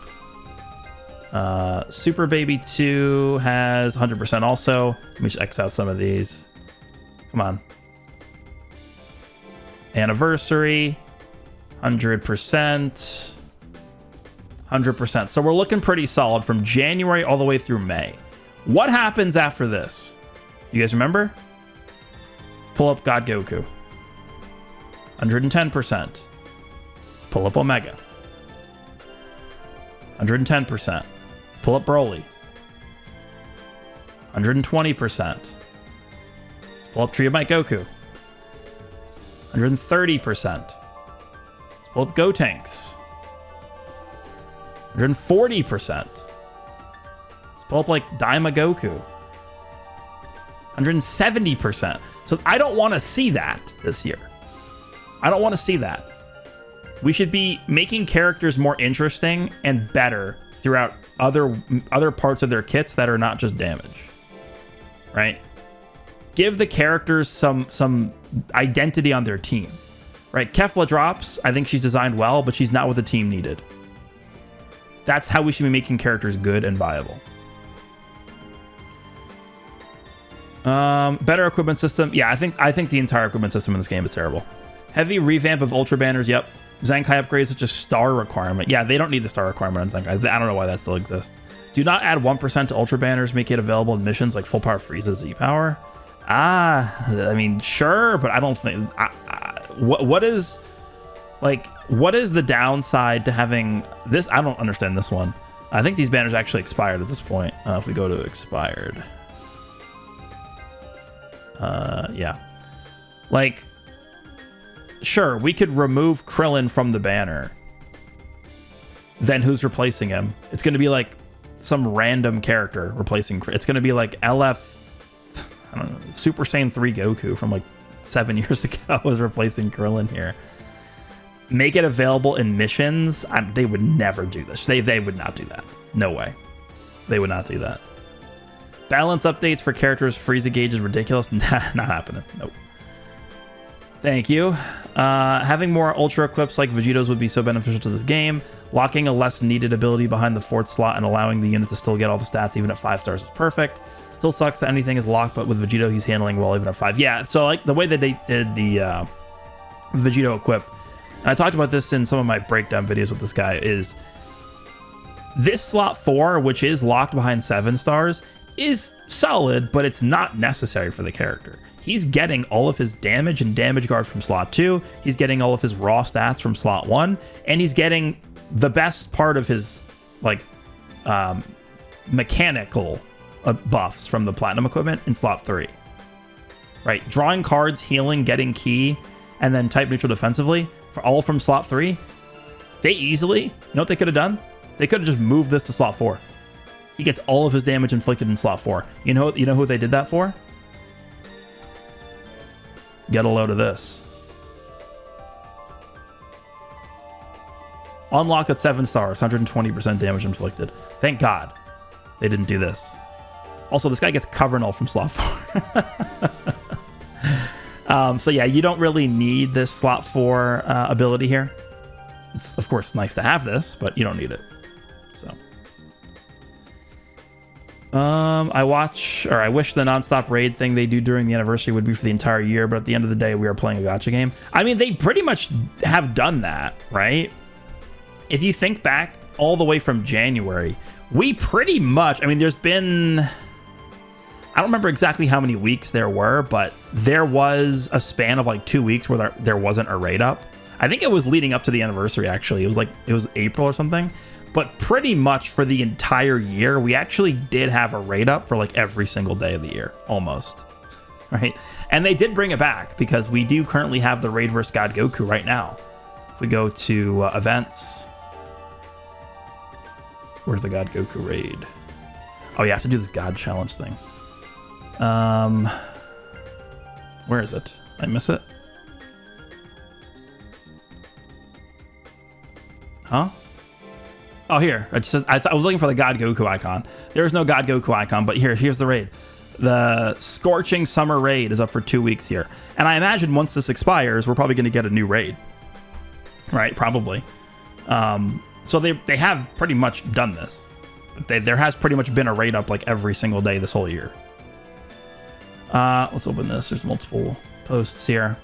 [SPEAKER 1] Super Baby 2 has 100% also. Let me just X out some of these. Come on. Anniversary, 100%. 100%. So we're looking pretty solid from January all the way through May. What happens after this? You guys remember? Let's pull up God Goku. 110%. Let's pull up Omega. 110%. Let's pull up Broly. 120%. Let's pull up Tree of Might Goku. 130%. Let's pull up Gotenks. 140%. Pull up like Daima Goku. 170%. So I don't want to see that this year. I don't want to see that. We should be making characters more interesting and better throughout other parts of their kits that are not just damage. Right? Give the characters some identity on their team. Right? Kefla drops. I think she's designed well, but she's not what the team needed. That's how we should be making characters good and viable. Better equipment system. Yeah, I think the entire equipment system in this game is terrible. Heavy revamp of Ultra Banners. Yep. Zenkai upgrades such as star requirement. Yeah, they don't need the star requirement on Zenkai. I don't know why that still exists. Do not add 1% to Ultra Banners. Make it available in missions like Full Power Frieza Z Power. I mean, sure, but I don't think... what is the downside to having this? I don't understand this one. I think these banners actually expired at this point. If we go to expired... yeah. Like, sure, we could remove Krillin from the banner. Then who's replacing him? It's going to be like some random character replacing. It's going to be like LF, I don't know, Super Saiyan 3 Goku from like 7 years ago was replacing Krillin here. Make it available in missions. They would never do this. They would not do that. No way. They would not do that. Balance updates for characters. Frieza gauge is ridiculous. Nah, not happening. Nope. Thank you. Having more ultra equips like Vegeto's would be so beneficial to this game. Locking a less needed ability behind the 4th slot and allowing the unit to still get all the stats even at 5 stars is perfect. Still sucks that anything is locked, but with Vegito he's handling well even at 5. Yeah, so like the way that they did the Vegito equip, and I talked about this in some of my breakdown videos with this guy, is this slot 4, which is locked behind 7 stars, is solid, but it's not necessary for the character. He's getting all of his damage and damage guard from slot 2. He's getting all of his raw stats from slot 1, and he's getting the best part of his like mechanical buffs from the platinum equipment in slot 3. Right, drawing cards, healing, getting key, and then type neutral defensively for all from slot 3. They easily, you know what they could have done? They could have just moved this to slot 4. He gets all of his damage inflicted in slot 4. You know who they did that for? Get a load of this. Unlocked at 7 stars, 120% damage inflicted. Thank God they didn't do this. Also, this guy gets cover null from slot 4. So yeah, you don't really need this slot 4 ability here. It's of course nice to have this, but you don't need it. So I wish the nonstop raid thing they do during the anniversary would be for the entire year, but at the end of the day, we are playing a gacha game. I mean, they pretty much have done that, right? If you think back all the way from January, we pretty much, I mean, there's been, I don't remember exactly how many weeks there were, but there was a span of like 2 weeks where there wasn't a raid up. I think it was leading up to the anniversary, actually. It was April or something. But pretty much for the entire year, we actually did have a raid up for like every single day of the year, almost. Right? And they did bring it back because we do currently have the raid versus God Goku right now. If we go to events, where's the God Goku raid? Oh, you have to do this God challenge thing. Where is it? Did I miss it? Huh? Oh, here. I was looking for the God Goku icon. There's no God Goku icon, but here's the raid. The Scorching Summer Raid is up for 2 weeks here. And I imagine once this expires, we're probably going to get a new raid. Right? Probably. So they have pretty much done this. There has pretty much been a raid up like every single day this whole year. Let's open this. There's multiple posts here.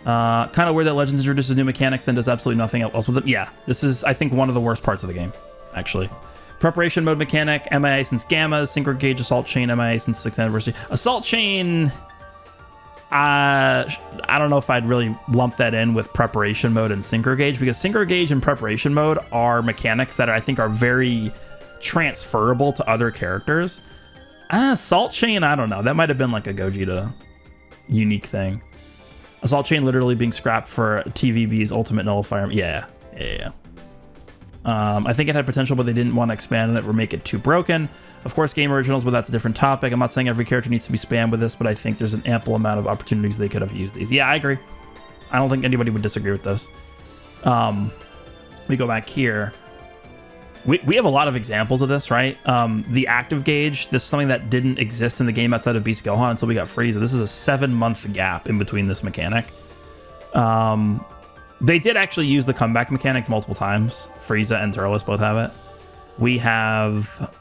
[SPEAKER 1] Kind of weird that Legends introduces new mechanics and does absolutely nothing else with them. Yeah, this is, I think, one of the worst parts of the game, actually. Preparation mode mechanic, MIA since Gamma, Synchro Gauge, Assault Chain, MIA since 6th anniversary. Assault Chain, I don't know if I'd really lump that in with Preparation mode and Synchro Gauge, because Synchro Gauge and Preparation mode are mechanics that I think are very transferable to other characters. Assault Chain, I don't know. That might have been like a Gogeta unique thing. Assault Chain literally being scrapped for TVB's Ultimate Nullifier. Yeah. I think it had potential, but they didn't want to expand on it or make it too broken. Of course, game originals, but that's a different topic. I'm not saying every character needs to be spammed with this, but I think there's an ample amount of opportunities they could have used these. Yeah, I agree. I don't think anybody would disagree with this. We go back here. We have a lot of examples of this, right? The active gauge, this is something that didn't exist in the game outside of Beast Gohan until we got Frieza. This is a 7-month gap in between this mechanic. They did actually use the comeback mechanic multiple times. Frieza and Turles both have it. We have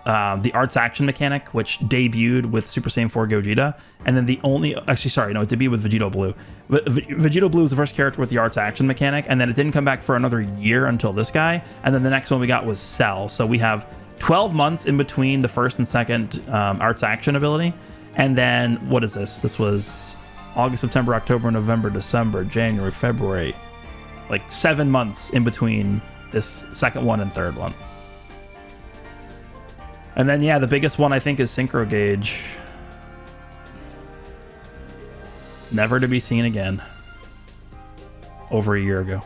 [SPEAKER 1] the arts action mechanic, which debuted with Super Saiyan 4 Gogeta, and then it debuted with Vegito Blue. Vegito Blue was the first character with the arts action mechanic, and then it didn't come back for another year until this guy, and then the next one we got was Cell. So we have 12 months in between the first and second arts action ability, and then what is this? This was August, September, October, November, December, January, February, like 7 months in between this second one and third one. And then, yeah, the biggest one, I think, is Synchro Gauge. Never to be seen again. Over a year ago.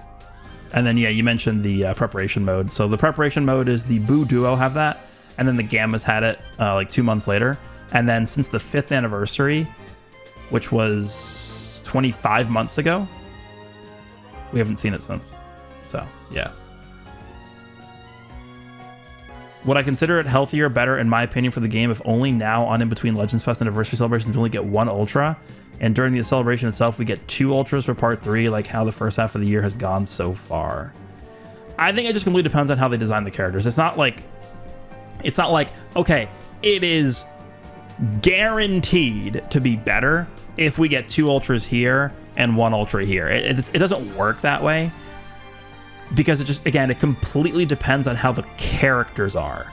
[SPEAKER 1] And then, yeah, you mentioned the preparation mode. So the preparation mode is the Boo Duo have that. And then the Gammas had it like 2 months later. And then since the 5th anniversary, which was 25 months ago, we haven't seen it since. So, yeah. Would I consider it healthier, better, in my opinion, for the game if only now on in between Legends Fest and Anniversary celebrations we only get 1 Ultra, and during the celebration itself we get 2 Ultras for Part 3, like how the first half of the year has gone so far? I think it just completely depends on how they design the characters. It's not like, okay, it is guaranteed to be better if we get 2 Ultras here and 1 Ultra here. It doesn't work that way. Because it completely depends on how the characters are.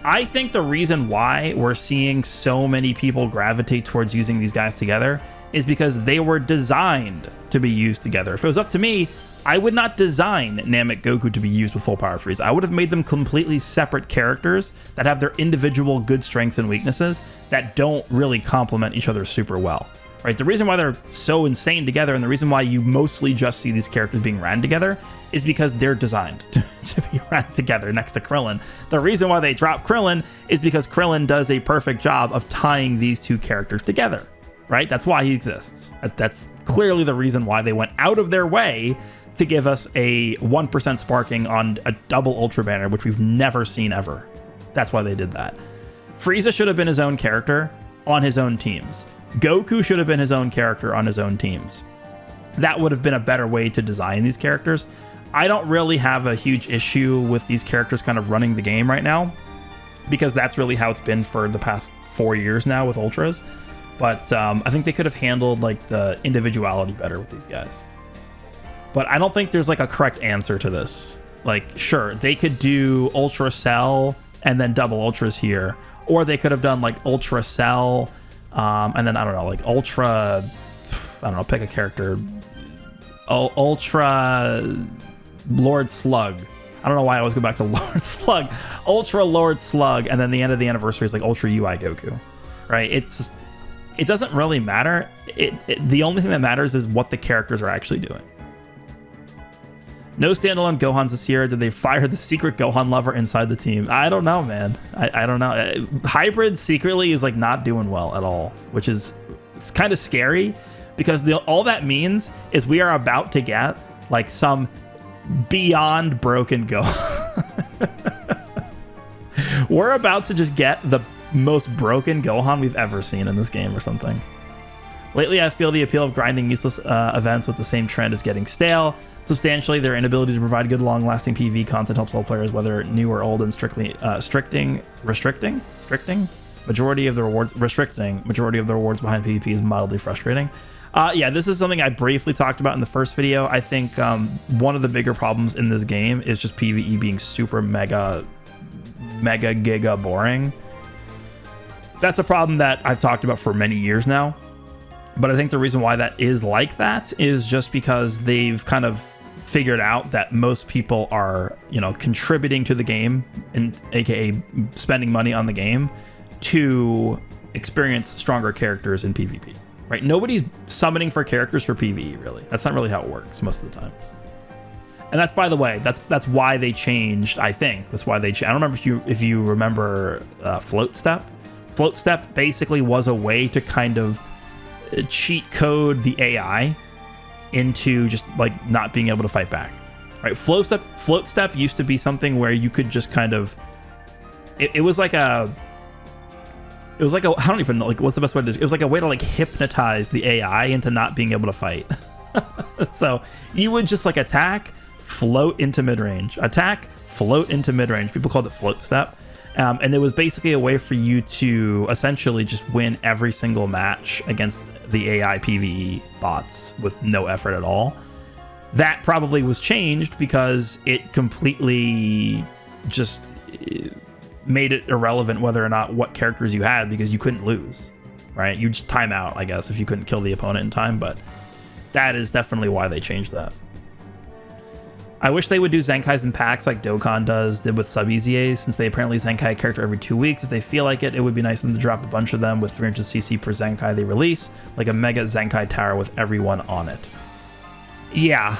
[SPEAKER 1] I think the reason why we're seeing so many people gravitate towards using these guys together is because they were designed to be used together. If it was up to me, I would not design Namek Goku to be used with full power Frieza. I would have made them completely separate characters that have their individual good strengths and weaknesses that don't really complement each other super well. Right? The reason why they're so insane together and the reason why you mostly just see these characters being ran together is because they're designed to be ran together next to Krillin. The reason why they drop Krillin is because Krillin does a perfect job of tying these two characters together, right? That's why he exists. That's clearly the reason why they went out of their way to give us a 1% sparking on a double Ultra banner, which we've never seen ever. That's why they did that. Frieza should have been his own character on his own teams. Goku should have been his own character on his own teams. That would have been a better way to design these characters. I don't really have a huge issue with these characters kind of running the game right now, because that's really how it's been for the past 4 years now with Ultras. But I think they could have handled like the individuality better with these guys. But I don't think there's like a correct answer to this. Like, sure, they could do Ultra Cell and then double Ultras here, or they could have done like Ultra Cell and then I don't know, like Ultra, I don't know, pick a character, Ultra Lord Slug. I don't know why I always go back to Lord Slug. Ultra Lord Slug, and then the end of the anniversary is like Ultra UI Goku, right? It doesn't really matter. The only thing that matters is what the characters are actually doing. No standalone Gohans this year. Did they fire the secret Gohan lover inside the team? I don't know, man. I don't know. Hybrid secretly is like not doing well at all, which is, it's kind of scary, because all that means is we are about to get like some beyond broken Gohan. We're about to just get the most broken Gohan we've ever seen in this game or something. Lately, I feel the appeal of grinding useless events with the same trend as getting stale. Substantially, their inability to provide good, long-lasting PvE content helps all players, whether new or old, and restricting majority of the rewards behind PvP is mildly frustrating. Yeah, this is something I briefly talked about in the first video. I think one of the bigger problems in this game is just PvE being super mega giga boring. That's a problem that I've talked about for many years now. But I think the reason why that is like that is just because they've kind of figured out that most people are, you know, contributing to the game, and aka spending money on the game to experience stronger characters in PvP, right? Nobody's summoning for characters for PvE, really. That's not really how it works most of the time. And that's, by the way, that's why they changed. I think that's why they changed. I don't remember if you remember Float Step. Float Step basically was a way to kind of cheat code the AI into just like not being able to fight back, right? Float Step used to be something where you could just kind of, it was like a, I don't even know, like, what's the best way to do it? It was like a way to like hypnotize the AI into not being able to fight. So you would just like attack, float into mid-range, attack, float into mid-range. People called it Float Step. And it was basically a way for you to essentially just win every single match against the AI PvE bots with no effort at all. That probably was changed because it completely just made it irrelevant whether or not what characters you had, because you couldn't lose, right? You just time out, I guess, if you couldn't kill the opponent in time, but that is definitely why they changed that. I wish they would do Zenkais in packs like Dokkan did with sub-EZAs, since they apparently Zenkai a character every 2 weeks. If they feel like it, it would be nice for them to drop a bunch of them with 300cc per Zenkai they release, like a mega Zenkai tower with everyone on it. Yeah,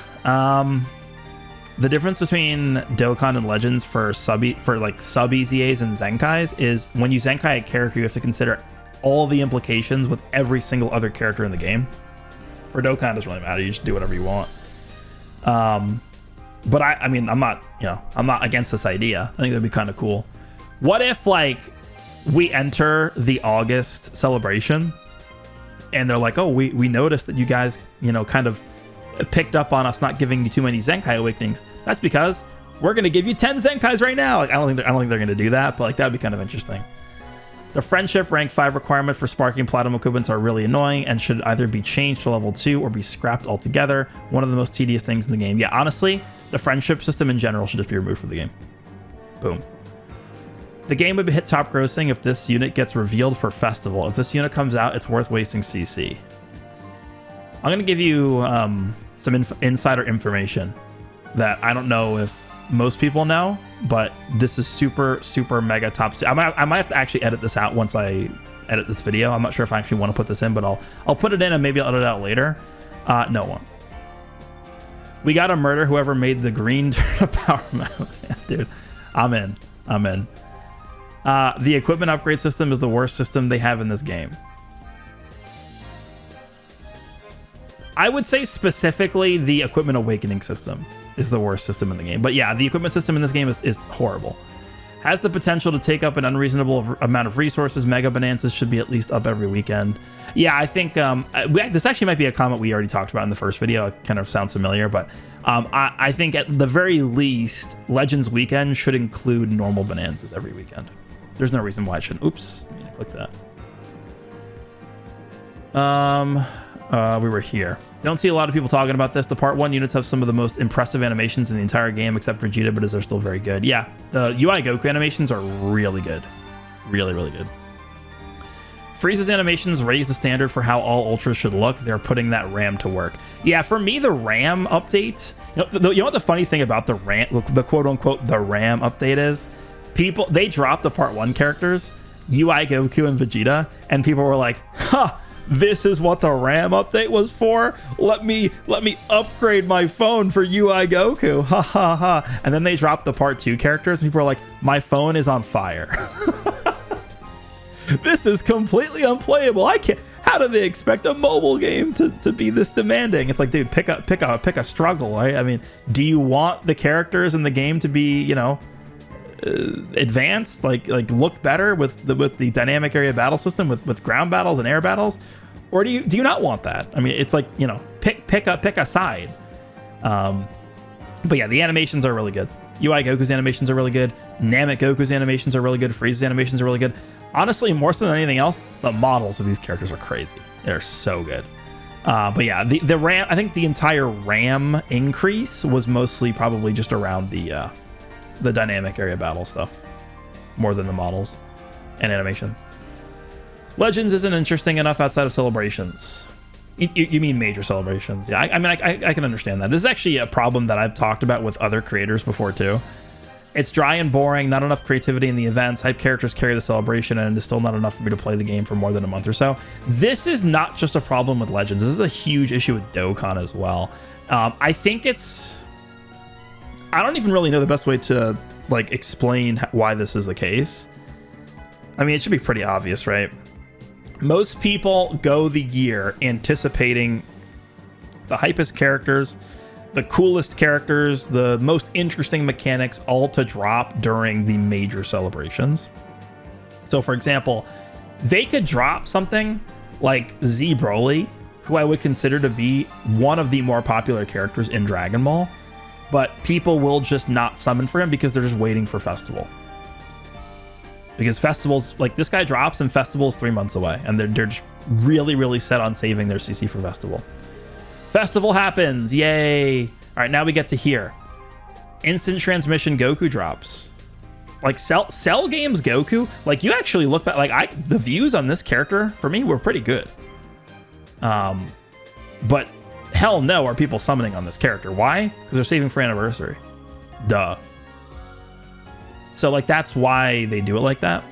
[SPEAKER 1] the difference between Dokkan and Legends for sub-EZAs and Zenkais is when you Zenkai a character, you have to consider all the implications with every single other character in the game. For Dokkan, it doesn't really matter. You just do whatever you want. But I mean, I'm not against this idea. I think that'd be kind of cool. What if like we enter the August celebration and they're like, oh, we noticed that you guys, kind of picked up on us not giving you too many Zenkai awakenings. That's because we're gonna give you 10 Zenkais right now. Like, I don't think they're gonna do that, but like that'd be kind of interesting. The friendship rank 5 requirement for sparking platinum equipments are really annoying and should either be changed to level 2 or be scrapped altogether. One of the most tedious things in the game. Yeah, honestly, the friendship system in general should just be removed from the game. Boom. The game would hit top grossing if this unit gets revealed for festival. If this unit comes out, it's worth wasting CC. I'm going to give you some insider information that I don't know if most people know, but this is super, super mega top. I might have to actually edit this out once I edit this video. I'm not sure if I actually want to put this in, but I'll put it in and maybe I'll edit it out later. No one. We got to murder whoever made the green turn power mode. Yeah, dude, I'm in. The equipment upgrade system is the worst system they have in this game. I would say specifically the equipment awakening system is the worst system in the game. But yeah, the equipment system in this game is horrible. Has the potential to take up an unreasonable amount of resources. Mega Bonanzas should be at least up every weekend. Yeah, I think this actually might be a comment we already talked about in the first video. It kind of sounds familiar, but I think at the very least, Legends Weekend should include normal Bonanzas every weekend. There's no reason why it shouldn't. Oops, let me click that. We were here. Don't see a lot of people talking about this. The part 1 units have some of the most impressive animations in the entire game, except for Vegeta, but they're still very good. Yeah, the UI Goku animations are really good. Really, really good. Frieza's animations raise the standard for how all Ultras should look. They're putting that RAM to work. Yeah, for me, the RAM update, you know what the funny thing about the quote-unquote the RAM update is? They dropped the part 1 characters, UI Goku and Vegeta, and people were like, huh, this is what the RAM update was for? Let me upgrade my phone for UI Goku. Ha ha ha. And then they dropped the part 2 characters, and people were like, my phone is on fire. This is completely unplayable. I can't. How do they expect a mobile game to be this demanding? It's like, dude, pick a struggle, right? I mean, do you want the characters in the game to be, you know, advanced, like look better with the dynamic area battle system with ground battles and air battles, or do you not want that? I mean, it's like, you know, pick a side. But yeah, the animations are really good. UI Goku's animations are really good. Namek Goku's animations are really good. Frieza's animations are really good. Honestly, more so than anything else, the models of these characters are crazy. They're so good. But yeah, the RAM, I think the entire RAM increase was mostly probably just around the dynamic area battle stuff, more than the models and animations. Legends isn't interesting enough outside of celebrations. You mean major celebrations? Yeah, I mean, I can understand that. This is actually a problem that I've talked about with other creators before too. It's dry and boring, not enough creativity in the events. Hype characters carry the celebration, and it's still not enough for me to play the game for more than a month or so. This is not just a problem with Legends. This is a huge issue with Dokkan as well. I think it's... I don't even really know the best way to like explain why this is the case. I mean, it should be pretty obvious, right? Most people go the year anticipating the hypest characters, the coolest characters, the most interesting mechanics, all to drop during the major celebrations. So for example, they could drop something like Z Broly, who I would consider to be one of the more popular characters in Dragon Ball, but people will just not summon for him because they're just waiting for Festival. Because Festivals, like this guy drops and Festival's 3 months away, and they're just really, really set on saving their CC for Festival. Festival happens, yay! All right, now we get to here. Instant transmission Goku drops. Like Cell Games Goku, like you actually look back, like the views on this character for me were pretty good. But hell no are people summoning on this character. Why? Because they're saving for Anniversary. Duh. So like that's why they do it like that.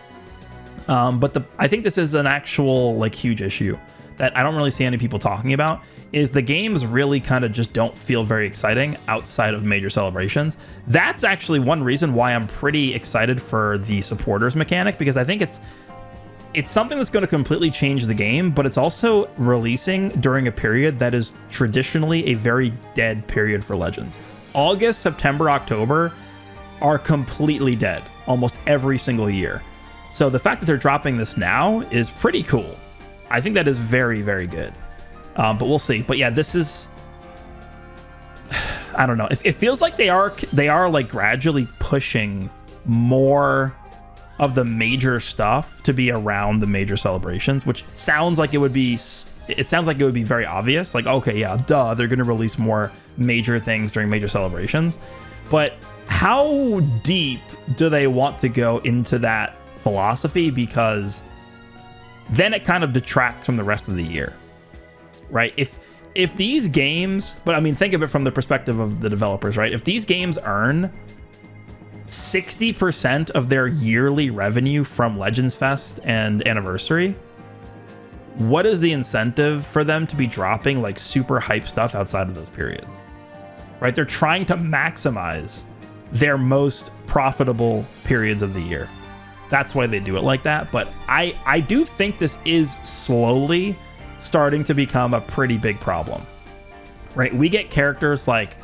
[SPEAKER 1] But I think this is an actual like huge issue that I don't really see any people talking about, is the games really kind of just don't feel very exciting outside of major celebrations. That's actually one reason why I'm pretty excited for the supporters mechanic, because I think it's something that's going to completely change the game, but it's also releasing during a period that is traditionally a very dead period for Legends. August, September, October are completely dead almost every single year. So the fact that they're dropping this now is pretty cool. I think that is very, very good. But we'll see. But yeah, this is, I don't know. It feels like they are like gradually pushing more of the major stuff to be around the major celebrations, which sounds like it would be very obvious. Like, okay, yeah, duh, they're going to release more major things during major celebrations. But how deep do they want to go into that philosophy? Because then it kind of detracts from the rest of the year, right? If these games, but I mean, think of it from the perspective of the developers, right? If these games earn 60% of their yearly revenue from Legends Fest and Anniversary, what is the incentive for them to be dropping like super hype stuff outside of those periods, right? They're trying to maximize their most profitable periods of the year. That's why they do it like that. But I do think this is slowly starting to become a pretty big problem, right? We get characters like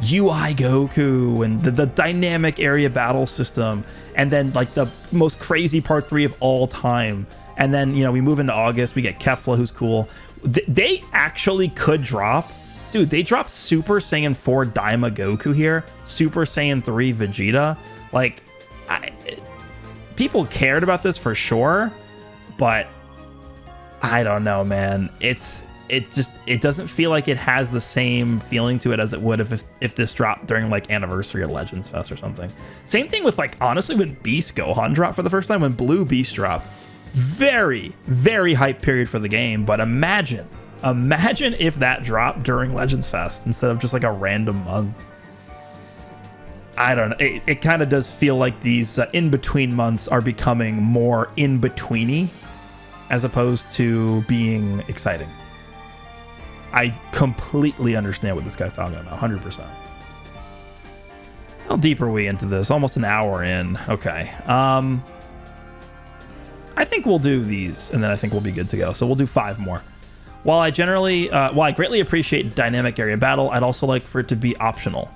[SPEAKER 1] UI Goku and the dynamic area battle system, and then like the most crazy part 3 of all time. And then, you know, we move into August, we get Kefla, who's cool. They actually could drop, dude, they dropped Super Saiyan 4 Daima Goku here, Super Saiyan 3 Vegeta. Like, people cared about this for sure, but I don't know, man. It doesn't feel like it has the same feeling to it as it would if this dropped during like Anniversary or Legends Fest or something. Same thing with, like, honestly, when Beast Gohan dropped for the first time, when Blue Beast dropped. Very, very hype period for the game, but imagine if that dropped during Legends Fest instead of just like a random month. I don't know. It kind of does feel like these in-between months are becoming more in-betweeny as opposed to being exciting. I completely understand what this guy's talking about, 100%. How deep are we into this? Almost an hour in. Okay. I think we'll do these, and then I think we'll be good to go. So we'll do 5 more. While I greatly appreciate dynamic area battle, I'd also like for it to be optional.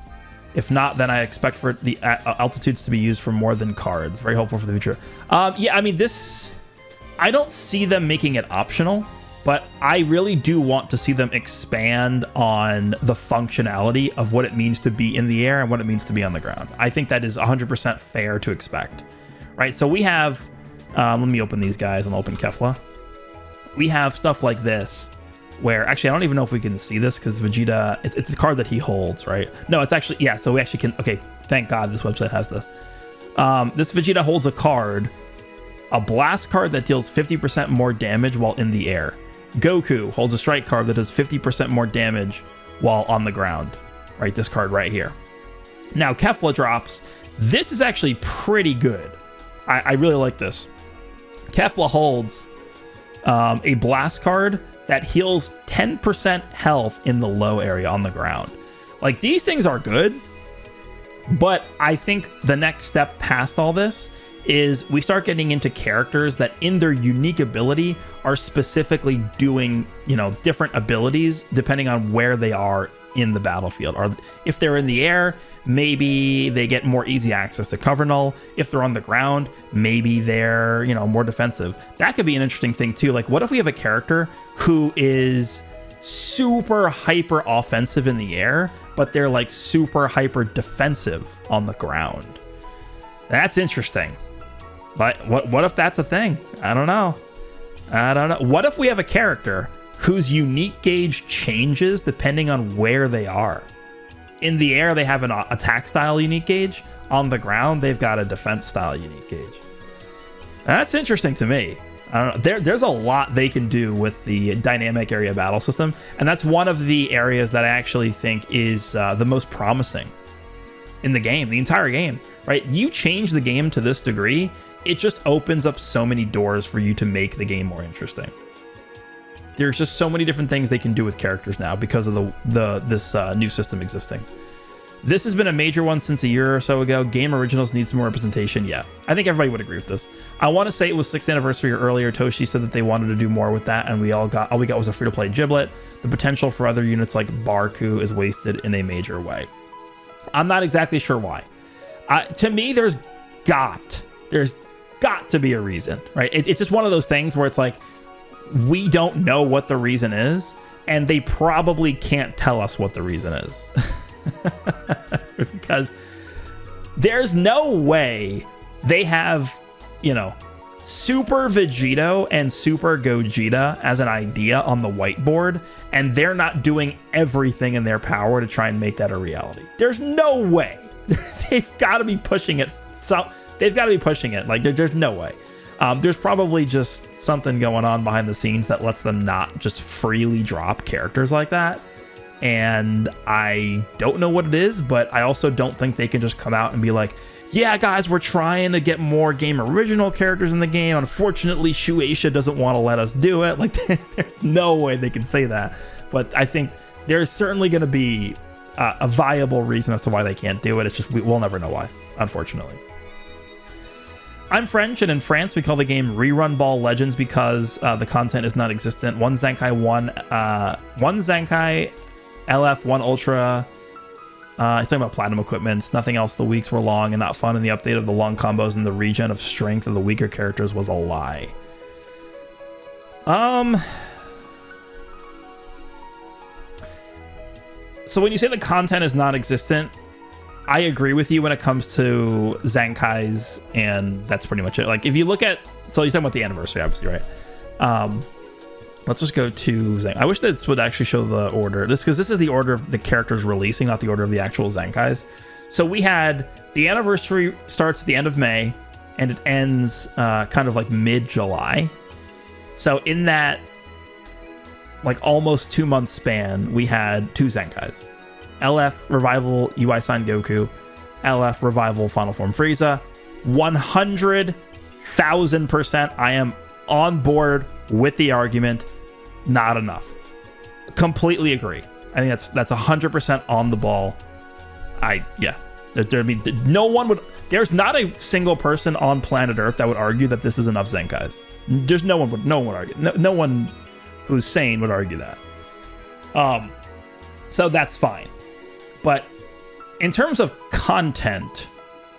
[SPEAKER 1] If not, then I expect for the altitudes to be used for more than cards. Very hopeful for the future. Yeah, I mean, I don't see them making it optional, but I really do want to see them expand on the functionality of what it means to be in the air and what it means to be on the ground. I think that is 100% fair to expect, right? So we have, let me open these guys and open Kefla. We have stuff like this, where actually I don't even know if we can see this because Vegeta, it's a card that he holds, right? No, it's actually, yeah, so we actually can, okay, thank God this website has this. This Vegeta holds a card, a blast card that deals 50% more damage while in the air. Goku holds a strike card that does 50% more damage while on the ground, right? This card right here. Now Kefla drops. This is actually pretty good. I really like this. Kefla holds a blast card that heals 10% health in the low area on the ground. Like, these things are good, but I think the next step past all this is we start getting into characters that in their unique ability are specifically doing, you know, different abilities depending on where they are in the battlefield. Or if they're in the air, maybe they get more easy access to cover null. If they're on the ground, maybe they're, you know, more defensive. That could be an interesting thing too. Like, what if we have a character who is super hyper offensive in the air, but they're like super hyper defensive on the ground? That's interesting. But what if that's a thing? I don't know. What if we have a character whose unique gauge changes depending on where they are? In the air, they have an attack style unique gauge. On the ground, they've got a defense style unique gauge. That's interesting to me. I don't know. There's a lot they can do with the dynamic area battle system, and that's one of the areas that I actually think is the most promising in the game, the entire game, right? You change the game to this degree, it just opens up so many doors for you to make the game more interesting. There's just so many different things they can do with characters now because of this new system existing. This has been a major one since a year or so ago. Game originals need some more representation. Yeah, I think everybody would agree with this. I want to say it was 6th anniversary or earlier. Toshi said that they wanted to do more with that, and all we got was a free-to-play Giblet. The potential for other units like Barku is wasted in a major way. I'm not exactly sure why. To me, there's got to be a reason, right? It's just one of those things where it's like, we don't know what the reason is, and they probably can't tell us what the reason is. Because there's no way they have, you know, Super Vegito and Super Gogeta as an idea on the whiteboard, and they're not doing everything in their power to try and make that a reality. There's no way. They've got to be pushing it. They've got to be pushing it. Like, there's no way. There's probably just something going on behind the scenes that lets them not just freely drop characters like that. And I don't know what it is, but I also don't think they can just come out and be like, yeah, guys, we're trying to get more game original characters in the game. Unfortunately, Shueisha doesn't want to let us do it. Like, there's no way they can say that. But I think there's certainly going to be a viable reason as to why they can't do it. It's just we'll never know why, unfortunately. I'm French, and in France, we call the game Rerun Ball Legends because the content is not existent. One Zenkai LF, one Ultra, He's talking about platinum equipments. Nothing else. The weeks were long and not fun, and the update of the long combos and the regen of strength of the weaker characters was a lie. So when you say the content is non-existent, I agree with you when it comes to Zenkai's, and that's pretty much it. Like, if you look at, so you're talking about the anniversary, obviously, right? Let's just go to Zenkai. I wish this would actually show the order. Because this is the order of the characters releasing, not the order of the actual Zenkais. So we had the anniversary starts at the end of May, and it ends kind of like mid-July. So in that like almost 2 month span, we had 2 Zenkais. LF Revival UI Sign Goku, LF Revival Final Form Frieza. 100,000% I am on board with the argument. Not enough. Completely agree. I think that's 100% on the ball. No one would. There's not a single person on planet Earth that would argue that this is enough Zenkais. There's no one would argue. No one who's sane would argue that. So that's fine. But in terms of content,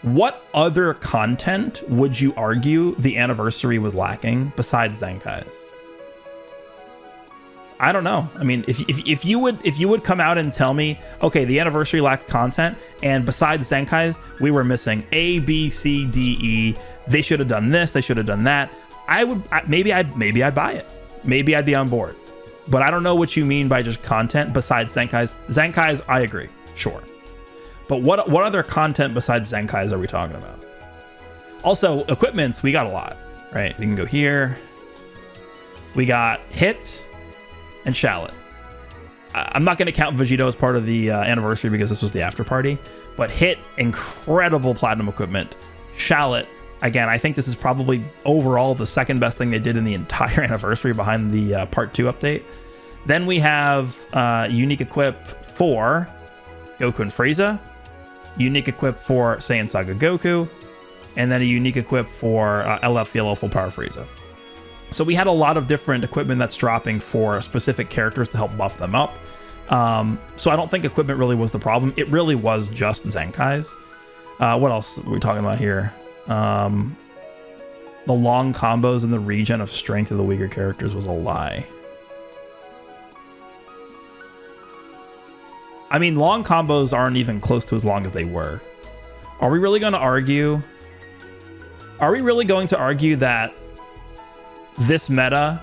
[SPEAKER 1] what other content would you argue the anniversary was lacking besides Zenkai's? I don't know. I mean, if you would come out and tell me, okay, the anniversary lacked content, and besides Zenkai's, we were missing A, B, C, D, E. They should have done this. They should have done that. Maybe I'd buy it. Maybe I'd be on board. But I don't know what you mean by just content besides Zenkai's. Zenkai's, I agree, sure. But what other content besides Zenkai's are we talking about? Also, equipments, we got a lot, right? We can go here. We got Hit and Shallot. I'm not going to count Vegito as part of the anniversary because this was the after party. But Hit, incredible platinum equipment. Shallot, again, I think this is probably overall the second best thing they did in the entire anniversary behind the part 2 update. Then we have unique equip for Goku and Frieza, unique equip for Saiyan Saga Goku, and then a unique equip for LF VLO Full Power Frieza. So we had a lot of different equipment that's dropping for specific characters to help buff them up. So I don't think equipment really was the problem. It really was just Zenkai's. What else are we talking about here? The long combos and the regen of strength of the weaker characters was a lie. I mean, long combos aren't even close to as long as they were. Are we really going to argue? Are we really going to argue that this meta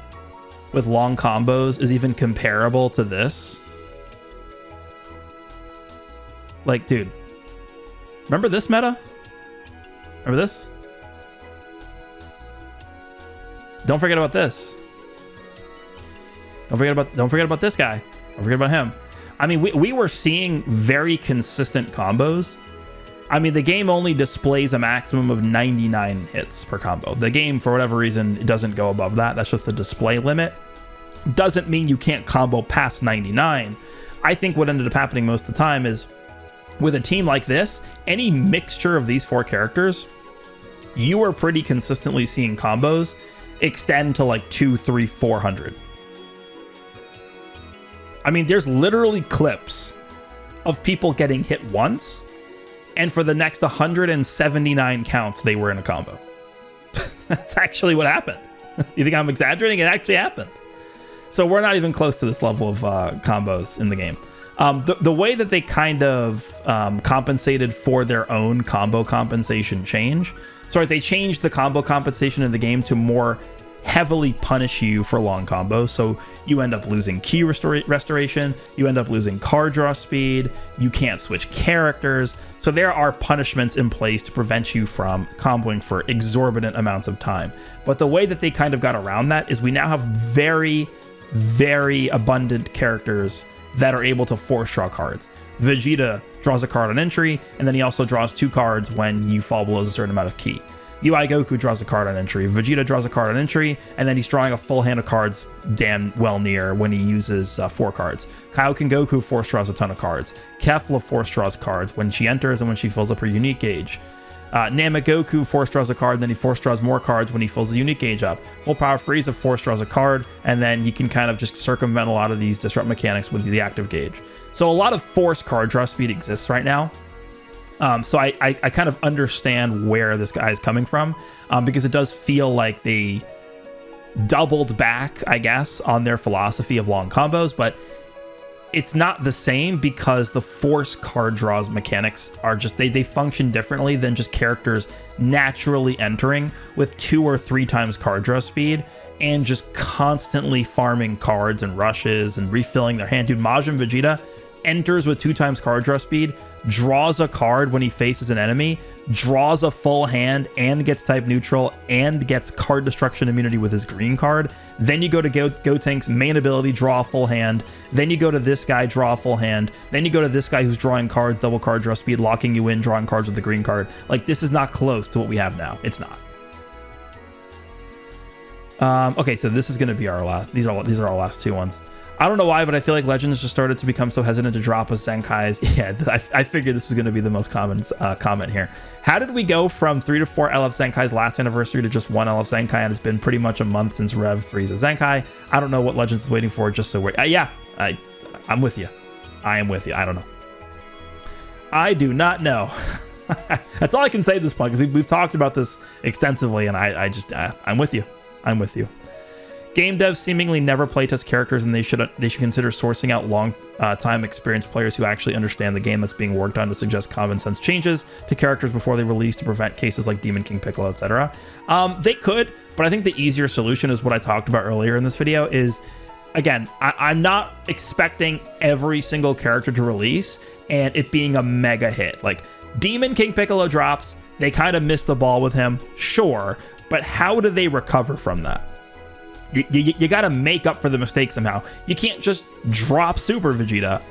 [SPEAKER 1] with long combos is even comparable to this? Like, dude, remember this meta? Remember this? Don't forget about this. Don't forget about this guy. Don't forget about him. I mean, we were seeing very consistent combos. I mean, the game only displays a maximum of 99 hits per combo. The game, for whatever reason, it doesn't go above that. That's just the display limit. Doesn't mean you can't combo past 99. I think what ended up happening most of the time is, with a team like this, any mixture of these 4 characters, you are pretty consistently seeing combos extend to like 200, 300, 400. I mean, there's literally clips of people getting hit once, and for the next 179 counts, they were in a combo. That's actually what happened. You think I'm exaggerating? It actually happened. So we're not even close to this level of combos in the game. The way that they kind of compensated for their own combo compensation change. So they changed the combo compensation in the game to more heavily punish you for long combos. So you end up losing key restoration, you end up losing card draw speed, you can't switch characters. So there are punishments in place to prevent you from comboing for exorbitant amounts of time. But the way that they kind of got around that is we now have very, very abundant characters that are able to force draw cards. Vegeta draws a card on entry, and then he also draws 2 cards when you fall below a certain amount of key. UI Goku draws a card on entry, Vegeta draws a card on entry, and then he's drawing a full hand of cards damn well near when he uses 4 cards. Kaioken Goku force draws a ton of cards. Kefla force draws cards when she enters and when she fills up her unique gauge. Namagoku force draws a card, then he force draws more cards when he fills his unique gauge up. Full Power Frieza force draws a card, and then you can kind of just circumvent a lot of these disrupt mechanics with the active gauge. So a lot of force card draw speed exists right now. So I kind of understand where this guy is coming from, because it does feel like they doubled back, I guess, on their philosophy of long combos, but it's not the same because the force card draws mechanics are just, they function differently than just characters naturally entering with 2 or 3 times card draw speed and just constantly farming cards and rushes and refilling their hand. Dude, Majin Vegeta enters with 2 times card draw speed, draws a card when he faces an enemy, draws a full hand and gets type neutral and gets card destruction immunity with his green card. Then you go to Gotenks, main ability, draw a full hand. Then you go to this guy, draw a full hand. Then you go to this guy who's drawing cards, double card draw speed, locking you in, drawing cards with the green card. Like, this is not close to what we have now. It's not. Okay, so this is going to be our last. These are our last 2 ones. I don't know why, but I feel like Legends just started to become so hesitant to drop with Zenkais. Yeah, I figured this is going to be the most common comment here. How did we go from 3 to 4 LF Zenkais last anniversary to just 1 LF Zenkai, and it's been pretty much a month since Rev Frieza Zenkai? I don't know what Legends is waiting for, just so we're... yeah, I'm with you. I am with you. I don't know. I do not know. That's all I can say at this point, because we've talked about this extensively, and I'm with you. I'm with you. Game devs seemingly never playtest characters, and they should consider sourcing out long time experienced players who actually understand the game that's being worked on to suggest common sense changes to characters before they release to prevent cases like Demon King Piccolo, etc. They could, but I think the easier solution is what I talked about earlier in this video is, again, I'm not expecting every single character to release and it being a mega hit. Like, Demon King Piccolo drops, they kind of missed the ball with him, sure, but how do they recover from that? You got to make up for the mistake somehow. You can't just drop Super Vegeta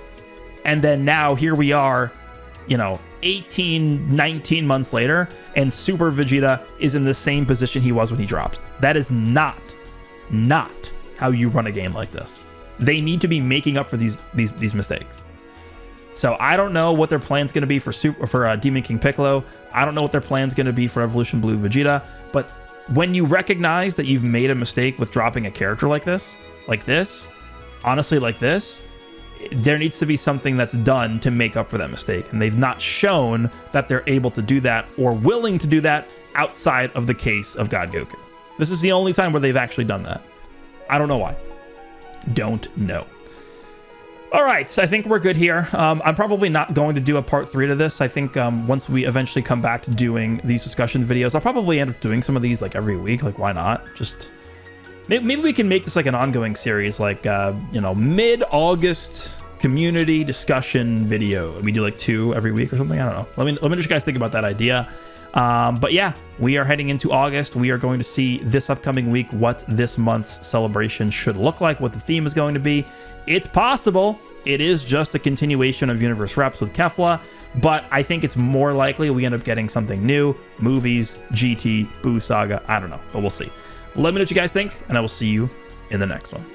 [SPEAKER 1] and then now here we are, 18, 19 months later, and Super Vegeta is in the same position he was when he dropped. That is not how you run a game like this. They need to be making up for these mistakes. So I don't know what their plan's going to be for Demon King Piccolo. I don't know what their plan's going to be for Evolution Blue Vegeta, but when you recognize that you've made a mistake with dropping a character like this, honestly, like this, there needs to be something that's done to make up for that mistake. And they've not shown that they're able to do that or willing to do that outside of the case of God Goku. This is the only time where they've actually done that. I don't know why. Don't know. All right, so I think we're good here. I'm probably not going to do a part 3 to this. I think once we eventually come back to doing these discussion videos, I'll probably end up doing some of these like every week. Like, why not? Just maybe we can make this like an ongoing series, like mid-August community discussion video. We do like 2 every week or something. I don't know. Let me know what you guys think about that idea. But yeah, we are heading into August. We are going to see this upcoming week what this month's celebration should look like, what the theme is going to be. It's possible it is just a continuation of Universe Reps with Kefla, but I think it's more likely we end up getting something new, movies, GT, Buu Saga, I don't know, but we'll see. Let me know what you guys think, and I will see you in the next one.